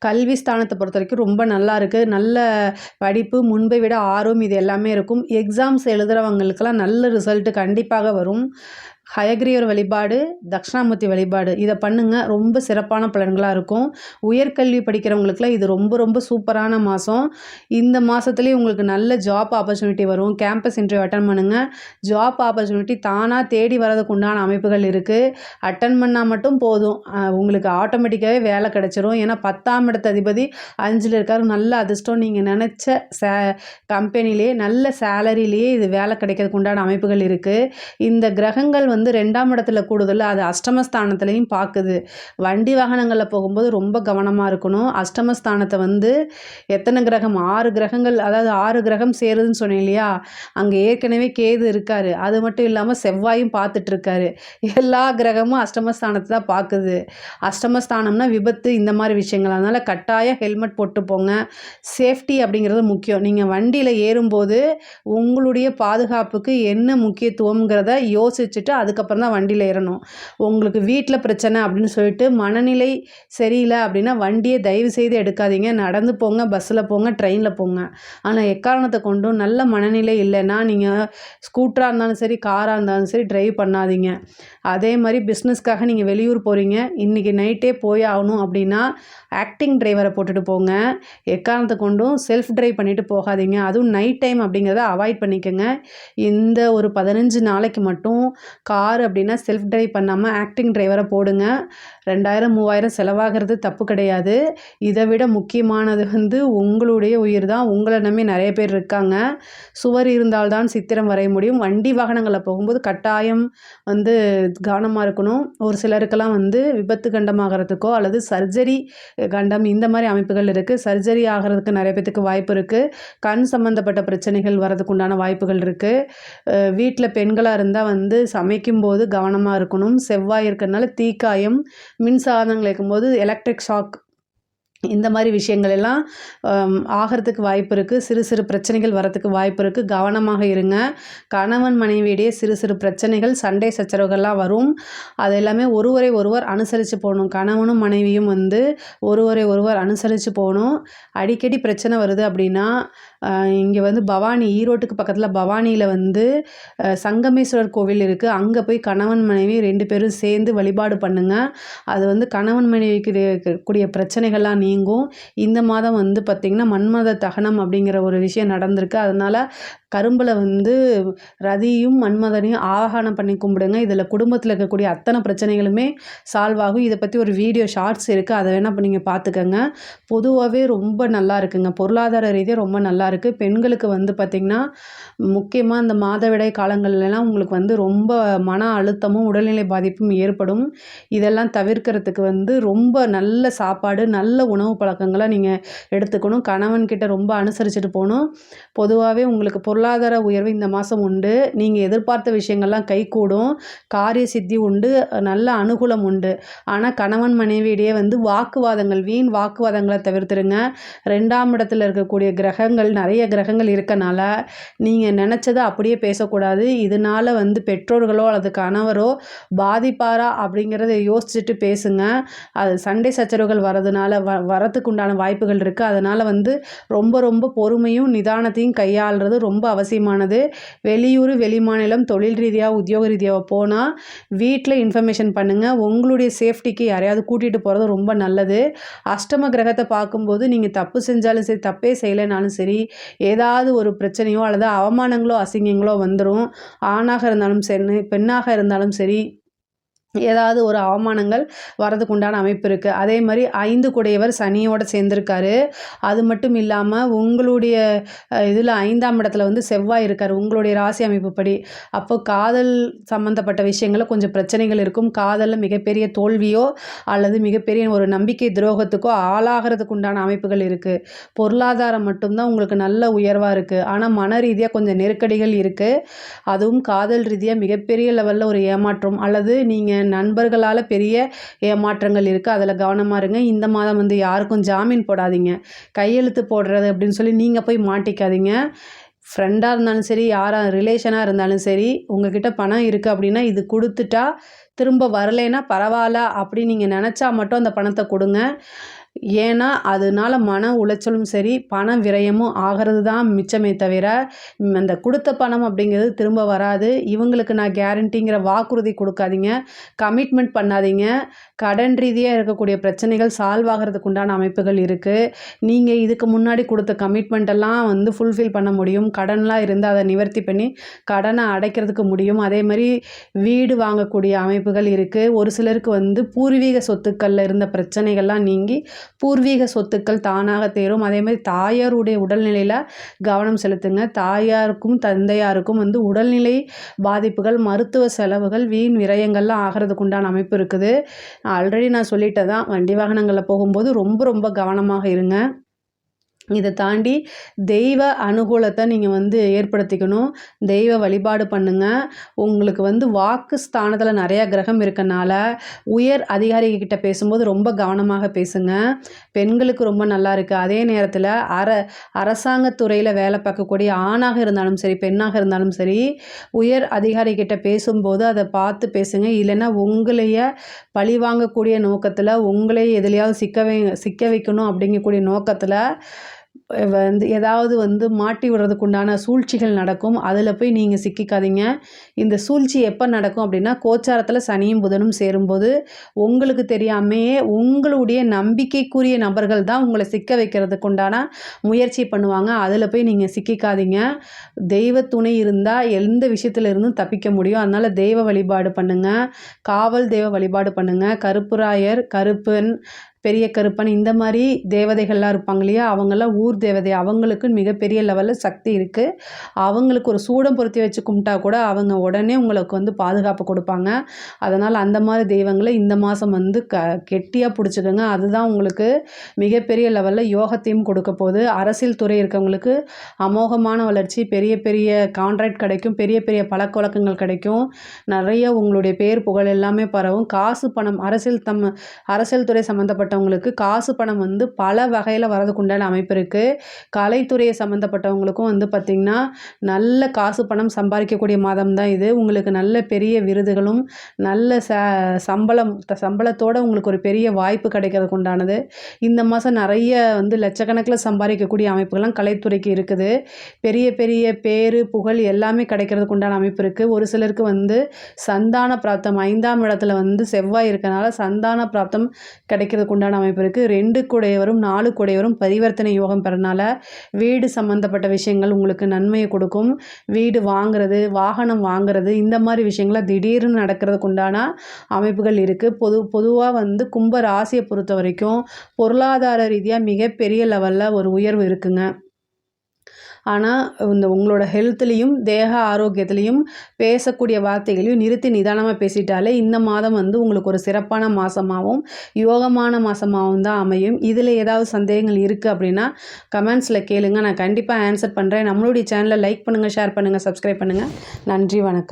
கல்வி ஸ்தானத்தை பொறுத்த வரைக்கும் ரொம்ப நல்லா இருக்குது. நல்ல படிப்பு, முன்பை விட ஆர்வம் இது எல்லாமே இருக்கும். எக்ஸாம்ஸ் எழுதுகிறவங்களுக்கெல்லாம் நல்ல ரிசல்ட்டு கண்டிப்பாக வரும். ஹயக்ரீவர் வழிபாடு, தட்சிணாமூர்த்தி வழிபாடு இதை பண்ணுங்கள், ரொம்ப சிறப்பான பலன்களாக இருக்கும். உயர்கல்வி படிக்கிறவங்களுக்குலாம் இது ரொம்ப ரொம்ப சூப்பரான மாதம். இந்த மாதத்துலேயே உங்களுக்கு நல்ல ஜாப் ஆப்பர்ச்சுனிட்டி வரும். கேம்பஸ் இன்டர்வியூ அட்டன் பண்ணுங்கள். ஜாப் ஆப்பர்ச்சுனிட்டி தானாக தேடி வரதுக்கு உண்டான அமைப்புகள் இருக்குது. அட்டன் பண்ணால் மட்டும் போதும், உங்களுக்கு ஆட்டோமேட்டிக்காகவே வேலை கிடச்சிரும். ஏன்னா 10ஆம் இடத்து அதிபதி 5ல் இருக்கார். நல்ல அதிர்ஷ்டம். நீங்கள் நினச்ச கம்பெனிலேயே நல்ல சேலரியிலேயே இது வேலை கிடைக்கிறதுக்கு உண்டான அமைப்புகள் இருக்குது. இந்த கிரகங்கள் வந்து 2ஆம் இடத்துல கூடுதல், அது அஷ்டமஸ்தானத்துலையும் பார்க்குது. வண்டி வாகனங்களில் போகும்போது ரொம்ப கவனமாக இருக்கணும். அஷ்டமஸ்தானத்தை வந்து எத்தனை கிரகம், 6 கிரகங்கள், அதாவது 6 கிரகம் சேருதுன்னு சொன்னேன் இல்லையா, அங்கே ஏற்கனவே கேது இருக்கார். அது மட்டும் இல்லாமல் செவ்வாயும் பார்த்துட்ருக்காரு. எல்லா கிரகமும் அஷ்டமஸ்தானத்தை தான் பார்க்குது. அஷ்டமஸ்தானம்னா விபத்து இந்த மாதிரி விஷயங்கள். அதனால் கட்டாயம் ஹெல்மெட் போட்டு போங்க. சேஃப்டி அப்படிங்கிறது முக்கியம். நீங்கள் வண்டியில் ஏறும்போது உங்களுடைய பாதுகாப்புக்கு என்ன முக்கியத்துவங்கிறத யோசிச்சுட்டு அதுக்கப்புறம் தான் வண்டியில் ஏறணும். உங்களுக்கு வீட்டில் பிரச்சனை அப்படின்னு சொல்லிட்டு மனநிலை சரியில்லை அப்படின்னா வண்டியை தயவு செய்து எடுக்காதீங்க. நடந்து போங்க, பஸ்ஸில் போங்க, ட்ரெயினில் போங்க. ஆனால் எக்காரணத்தை கொண்டும் நல்ல மனநிலை இல்லைன்னா நீங்கள் ஸ்கூட்டராக இருந்தாலும் சரி, காராக இருந்தாலும் சரி டிரைவ் பண்ணாதீங்க. அதே மாதிரி பிஸ்னஸ்க்காக நீங்கள் வெளியூர் போகிறீங்க, இன்றைக்கி நைட்டே போய் ஆகணும் அப்படின்னா ஆக்டிங் டிரைவரை போட்டுட்டு போங்க. எக்காரணத்தை கொண்டும் செல்ஃப் டிரைவ் பண்ணிவிட்டு போகாதீங்க. அதுவும் நைட் டைம் அப்படிங்கிறத அவாய்ட் பண்ணிக்கோங்க. இந்த ஒரு 15 நாளைக்கு மட்டும் கார் அப்படின்னா செல்ஃப் டிரைவ் பண்ணாமல் ஆக்டிங் டிரைவரை போடுங்க. 2000 3000 செலவாகிறது தப்பு கிடையாது. இதை விட முக்கியமானது வந்து உங்களுடைய உயிர் தான். உங்களை நம்பி நிறைய பேர் இருக்காங்க. சுவர் இருந்தால்தான் சித்திரம் வரைய முடியும். வண்டி வாகனங்களில் போகும்போது கட்டாயம் வந்து கவனமாக இருக்கணும். ஒரு சிலருக்கெல்லாம் வந்து விபத்து கண்டமாகறதுக்கோ அல்லது சர்ஜரி கண்டம் இந்த மாதிரி அமைப்புகள் இருக்குது. சர்ஜரி ஆகிறதுக்கு நிறைய பேத்துக்கு வாய்ப்பு இருக்குது. கண் சம்மந்தப்பட்ட பிரச்சனைகள் வரதுக்கு உண்டான வாய்ப்புகள் இருக்குது. வீட்டில் பெண்களாக இருந்தால் வந்து சமைக்கும்போது கவனமாக இருக்கணும். செவ்வாய் இருக்கிறதுனால தீக்காயம், மின்சாதனங்கள் இருக்கும்போது எலக்ட்ரிக் ஷாக் இந்த மாதிரி விஷயங்கள் எல்லாம் ஆகிறதுக்கு வாய்ப்பு இருக்குது. சிறு சிறு பிரச்சனைகள் வரத்துக்கு வாய்ப்பு இருக்குது. கவனமாக இருங்க. கணவன் மனைவியிடையே சிறு சிறு பிரச்சனைகள், சண்டை சச்சரவுகள்லாம் வரும். அது எல்லாமே ஒருவரை ஒருவர் அனுசரித்து போகணும். கணவனும் மனைவியும் வந்து ஒருவரை ஒருவர் அனுசரித்து போகணும். அடிக்கடி பிரச்சனை வருது அப்படின்னா இங்கே வந்து பவானி, ஈரோட்டுக்கு பக்கத்தில் பவானியில் வந்து சங்கமேஸ்வரர் கோவில் இருக்குது. அங்கே போய் கணவன் மனைவி 2 பேரும் சேர்ந்து வழிபாடு பண்ணுங்கள். அது வந்து கணவன் மனைவிக்கு இருக்கக்கூடிய பிரச்சனைகள்லாம் நீங்கும். இந்த மாதம் வந்து பார்த்திங்கன்னா மன்மத தகனம் அப்படிங்கிற ஒரு விஷயம் நடந்திருக்கு. அதனால் கரும்பில் வந்து ரதியும் மன்மதனையும் ஆவாகனம் பண்ணி கும்பிடுங்க. இதில் குடும்பத்தில் இருக்கக்கூடிய அத்தனை பிரச்சனைகளுமே சால்வ் ஆகும். இதை பற்றி ஒரு வீடியோ ஷார்ட்ஸ் இருக்குது, அதை வேணால் நீங்கள் பார்த்துக்கங்க. பொதுவாகவே ரொம்ப நல்லா இருக்குங்க. பொருளாதார ரீதியாக ரொம்ப நல்லா இருக்குது. பெண்களுக்கு வந்து பார்த்திங்கன்னா முக்கியமாக இந்த மாதவிடாய் காலங்கள்லாம் உங்களுக்கு வந்து ரொம்ப மன அழுத்தமும் உடல்நிலை பாதிப்பும் ஏற்படும். இதெல்லாம் தவிர்க்கிறதுக்கு வந்து ரொம்ப நல்ல சாப்பாடு, நல்ல உணவு பழக்கங்களை நீங்கள் எடுத்துக்கணும். கணவன்கிட்ட ரொம்ப அனுசரிச்சுட்டு போகணும். பொதுவாகவே உங்களுக்கு பொருளாதார உயர்வு இந்த மாதம் உண்டு. நீங்கள் எதிர்பார்த்த விஷயங்கள்லாம் கைகூடும். காரிய சித்தி உண்டு. நல்ல அனுகூலம் உண்டு. ஆனால் கணவன் மனைவியிடையே வந்து வாக்குவாதங்கள், வீண் வாக்குவாதங்களை தவிர்த்துருங்க. 2ஆம் இடத்துல இருக்கக்கூடிய கிரகங்கள், நிறைய கிரகங்கள் இருக்கனால நீங்கள் நினச்சதை அப்படியே பேசக்கூடாது. இதனால் வந்து பெற்றோர்களோ அல்லது கணவரோ பாதிப்பாரா அப்படிங்கிறத யோசிச்சுட்டு பேசுங்க. அது சண்டை சச்சரவுகள் வரதுக்கு உண்டான வாய்ப்புகள் இருக்குது. அதனால் வந்து ரொம்ப ரொம்ப பொறுமையும் நிதானத்தையும் கையாளுறது ரொம்ப அவசியமானது. வெளியூர், வெளிமாநிலம், தொழில் ரீதியாக, உத்தியோக ரீதியாக போனால் வீட்டில் இன்ஃபர்மேஷன் பண்ணுங்கள். உங்களுடைய சேஃப்டிக்கு யாரையாவது கூட்டிகிட்டு போகிறது ரொம்ப நல்லது. அஷ்டம கிரகத்தை பார்க்கும்போது நீங்கள் தப்பு செஞ்சாலும் சரி, தப்பே செய்யலைனாலும் சரி, ஏதாவது ஒரு பிரச்சனையோ அல்லது அவமானங்களோ அசிங்கங்களோ வந்துடும். ஆணாக இருந்தாலும் சரி, பெண்ணாக இருந்தாலும் சரி, ஏதாவது ஒரு அவமானங்கள் வரதுக்கு உண்டான அமைப்பு இருக்குது. அதே மாதிரி 5 குடையவர் சனியோடு சேர்ந்துருக்காரு. அது மட்டும் இல்லாமல் உங்களுடைய இதில் 5ஆம் இடத்துல வந்து செவ்வாய் இருக்கார் உங்களுடைய ராசி அமைப்புப்படி. அப்போ காதல் சம்மந்தப்பட்ட விஷயங்களில் கொஞ்சம் பிரச்சனைகள் இருக்கும். காதலில் மிகப்பெரிய தோல்வியோ அல்லது மிகப்பெரிய ஒரு நம்பிக்கை துரோகத்துக்கோ ஆளாகிறதுக்கு உண்டான அமைப்புகள் இருக்குது. பொருளாதாரம் மட்டும்தான் உங்களுக்கு நல்ல உயர்வாக இருக்குது. ஆனால் மன ரீதியாக கொஞ்சம் நெருக்கடிகள் இருக்குது. அதுவும் காதல் ரீதியாக மிகப்பெரிய லெவலில் ஒரு ஏமாற்றம் அல்லது நீங்கள் நண்பர்களால் பெரிய ஏமாற்றங்கள் இருக்குது. அதில் கவனமாக இருங்க. இந்த மாதம் வந்து யாருக்கும் ஜாமீன் போடாதீங்க. கையெழுத்து போடுறது அப்படின்னு சொல்லி நீங்கள் போய் மாட்டிக்காதீங்க. ஃப்ரெண்டாக இருந்தாலும் சரி, யாராக ரிலேஷனாக இருந்தாலும் சரி, உங்ககிட்ட பணம் இருக்குது அப்படின்னா இது கொடுத்துட்டா திரும்ப வரலைன்னா பரவாயில்ல அப்படி நீங்கள் நினச்சா மட்டும் அந்த பணத்தை கொடுங்க. ஏன்னா அதனால மன உளைச்சலும் சரி, பண விரயமும் ஆகிறது தான் மிச்சமே தவிர அந்த கொடுத்த பணம் அப்படிங்கிறது திரும்ப வராது. இவங்களுக்கு நான் கேரண்டிங்கிற வாக்குறுதி கொடுக்காதீங்க. கமிட்மெண்ட் பண்ணாதீங்க. கடன் ரீதியாக இருக்கக்கூடிய பிரச்சனைகள் சால்வ் ஆகிறதுக்கு உண்டான அமைப்புகள் இருக்குது. நீங்கள் இதுக்கு முன்னாடி கொடுத்த கமிட்மெண்ட்டெல்லாம் வந்து ஃபுல்ஃபில் பண்ண முடியும். கடன்லாம் இருந்தால் அதை நிவர்த்தி பண்ணி கடனை அடைக்கிறதுக்கு முடியும். அதே மாதிரி வீடு வாங்கக்கூடிய அமைப்புகள் இருக்குது. ஒரு சிலருக்கு வந்து பூர்வீக சொத்துக்களில் இருந்த பிரச்சனைகள்லாம் நீங்கி பூர்வீக சொத்துக்கள் தானாக தேரும். அதே மாதிரி தாயாருடைய உடல்நிலையில் கவனம் செலுத்துங்க. தாயாருக்கும் தந்தையாருக்கும் வந்து உடல்நிலை பாதிப்புகள், மருத்துவ செலவுகள், வீண் விரயங்கள்லாம் ஆகிறதுக்கு உண்டான அமைப்பு இருக்குது. ஆல்ரெடி நான் சொல்லிட்டேன் தான். வண்டி வாகனங்களில் போகும்போது ரொம்ப ரொம்ப கவனமாக இருங்க. இதை தாண்டி தெய்வ அனுகூலத்தை நீங்கள் வந்து ஏற்படுத்திக்கணும். தெய்வ வழிபாடு பண்ணுங்கள். உங்களுக்கு வந்து வாக்கு ஸ்தானத்தில் நிறையா கிரகம் இருக்கனால உயர் அதிகாரிகிட்ட பேசும்போது ரொம்ப கவனமாக பேசுங்க. பெண்களுக்கு ரொம்ப நல்லா இருக்குது. அதே நேரத்தில் அரசாங்கத்துறையில் வேலை பார்க்கக்கூடிய ஆணாக இருந்தாலும் சரி, பெண்ணாக இருந்தாலும் சரி, உயர் அதிகாரிகிட்ட பேசும்போது அதை பார்த்து பேசுங்க. இல்லைன்னா உங்களைய பழி வாங்கக்கூடிய நோக்கத்தில், உங்களையே எதுலையாவது சிக்க வைக்கணும் அப்படிங்கக்கூடிய நோக்கத்தில் வந்து ஏதாவது வந்து மாட்டி விடுறதுக்கு உண்டான சூழ்ச்சிகள் நடக்கும். அதில் போய் நீங்கள் சிக்கிக்காதீங்க. இந்த சூழ்ச்சி எப்போ நடக்கும் அப்படின்னா, கோச்சாரத்தில் சனியும் புதனும் சேரும்போது உங்களுக்கு தெரியாமையே உங்களுடைய நம்பிக்கைக்குரிய நபர்கள் தான் உங்களை சிக்க வைக்கிறதுக்கு உண்டான முயற்சி பண்ணுவாங்க. அதில் போய் நீங்கள் சிக்கிக்காதீங்க. தெய்வ துணை இருந்தால் எந்த விஷயத்துல இருந்தும் தப்பிக்க முடியும். அதனால் தெய்வ வழிபாடு பண்ணுங்கள். காவல் தெய்வ வழிபாடு பண்ணுங்கள். கருப்புராயர், கருப்பன், பெரிய கருப்பன், இந்த மாதிரி தேவதைகள்லாம் இருப்பாங்க இல்லையா, அவங்கெல்லாம் ஊர் தேவதை. அவங்களுக்கு மிகப்பெரிய லெவலில் சக்தி இருக்குது. அவங்களுக்கு ஒரு சூடம் பொருத்தி வச்சு கும்பிட்டா கூட அவங்க உடனே உங்களுக்கு வந்து பாதுகாப்பு கொடுப்பாங்க. அதனால் அந்த மாதிரி தெய்வங்களை இந்த மாதம் வந்து கெட்டியாக பிடிச்சிக்கோங்க. அதுதான் உங்களுக்கு மிகப்பெரிய லெவலில் யோகத்தையும் கொடுக்க போகுது. அரசியல் துறை இருக்கவங்களுக்கு அமோகமான வளர்ச்சி, பெரிய பெரிய கான்ட்ராக்ட் கிடைக்கும், பெரிய பெரிய பழக்க வழக்கங்கள் கிடைக்கும், நிறைய உங்களுடைய பேர் புகழ் எல்லாமே பரவும். காசு பணம், அரசியல் துறை சம்மந்தப்பட்டவங்களுக்கு காசு பணம் வந்து பல வகையில் வரதுக்கு உண்டான அமைப்பு இருக்குது. கலைத்துறையை சம்மந்தப்பட்டவங்களுக்கும் வந்து பார்த்திங்கன்னா நல்ல காசு பணம் சம்பாதிக்கக்கூடிய மாதம் தான் இது. உங்களுக்கு நல்ல பெரிய விருதுகளும் நல்ல சம்பளத்தோடு உங்களுக்கு ஒரு பெரிய வாய்ப்பு கிடைக்கிறதுக்கு உண்டானது. இந்த மாதம் நிறைய வந்து லட்சக்கணக்கில் சம்பாதிக்கக்கூடிய அமைப்புகள்லாம் கலைத்துறைக்கு இருக்குது. பெரிய பெரிய பேரு புகழ் எல்லாமே கிடைக்கிறதுக்கு உண்டான அமைப்பு இருக்குது. ஒரு சிலருக்கு வந்து சந்தான பிராப்தம் 5ஆம் இடத்துல வந்து செவ்வாய் இருக்கனால சந்தான பிராப்தம் கிடைக்கிறதுக்கு உண்டான அமைப்பு இருக்குது. 2 குடையவரும் 4 குடையவரும் பரிவர்த்தனை யோகம் பெறனால வீடு சம்மந்தப்பட்ட விஷயங்கள் உங்களுக்கு நன்மையை கொடுக்கும். வீடு வாங்குறது, வாகனம் வாங்குறது, இந்த மாதிரி விஷயங்கள திடீர்னு நடக்கிறதுக்கு உண்டான அமைப்புகள் இருக்குது. பொதுவாக வந்து கும்ப ராசியை பொறுத்த வரைக்கும் பொருளாதார ரீதியாக மிகப்பெரிய லெவலில் ஒரு உயர்வு இருக்குங்க. ஆனால் உங்களோட ஹெல்த்லேயும் தேக ஆரோக்கியத்துலேயும் பேசக்கூடிய வார்த்தைகளையும் நிறுத்தி நிதானமாக பேசிட்டாலே இந்த மாதம் வந்து உங்களுக்கு ஒரு சிறப்பான மாதமாகவும் யோகமான மாதமாகவும் தான் அமையும். இதில் ஏதாவது சந்தேகங்கள் இருக்குது அப்படின்னா கமெண்ட்ஸில் கேளுங்க, நான் கண்டிப்பாக ஆன்சர் பண்ணுறேன். நம்மளுடைய சேனலை லைக் பண்ணுங்கள், ஷேர் பண்ணுங்கள், சப்ஸ்கிரைப் பண்ணுங்கள். நன்றி, வணக்கம்.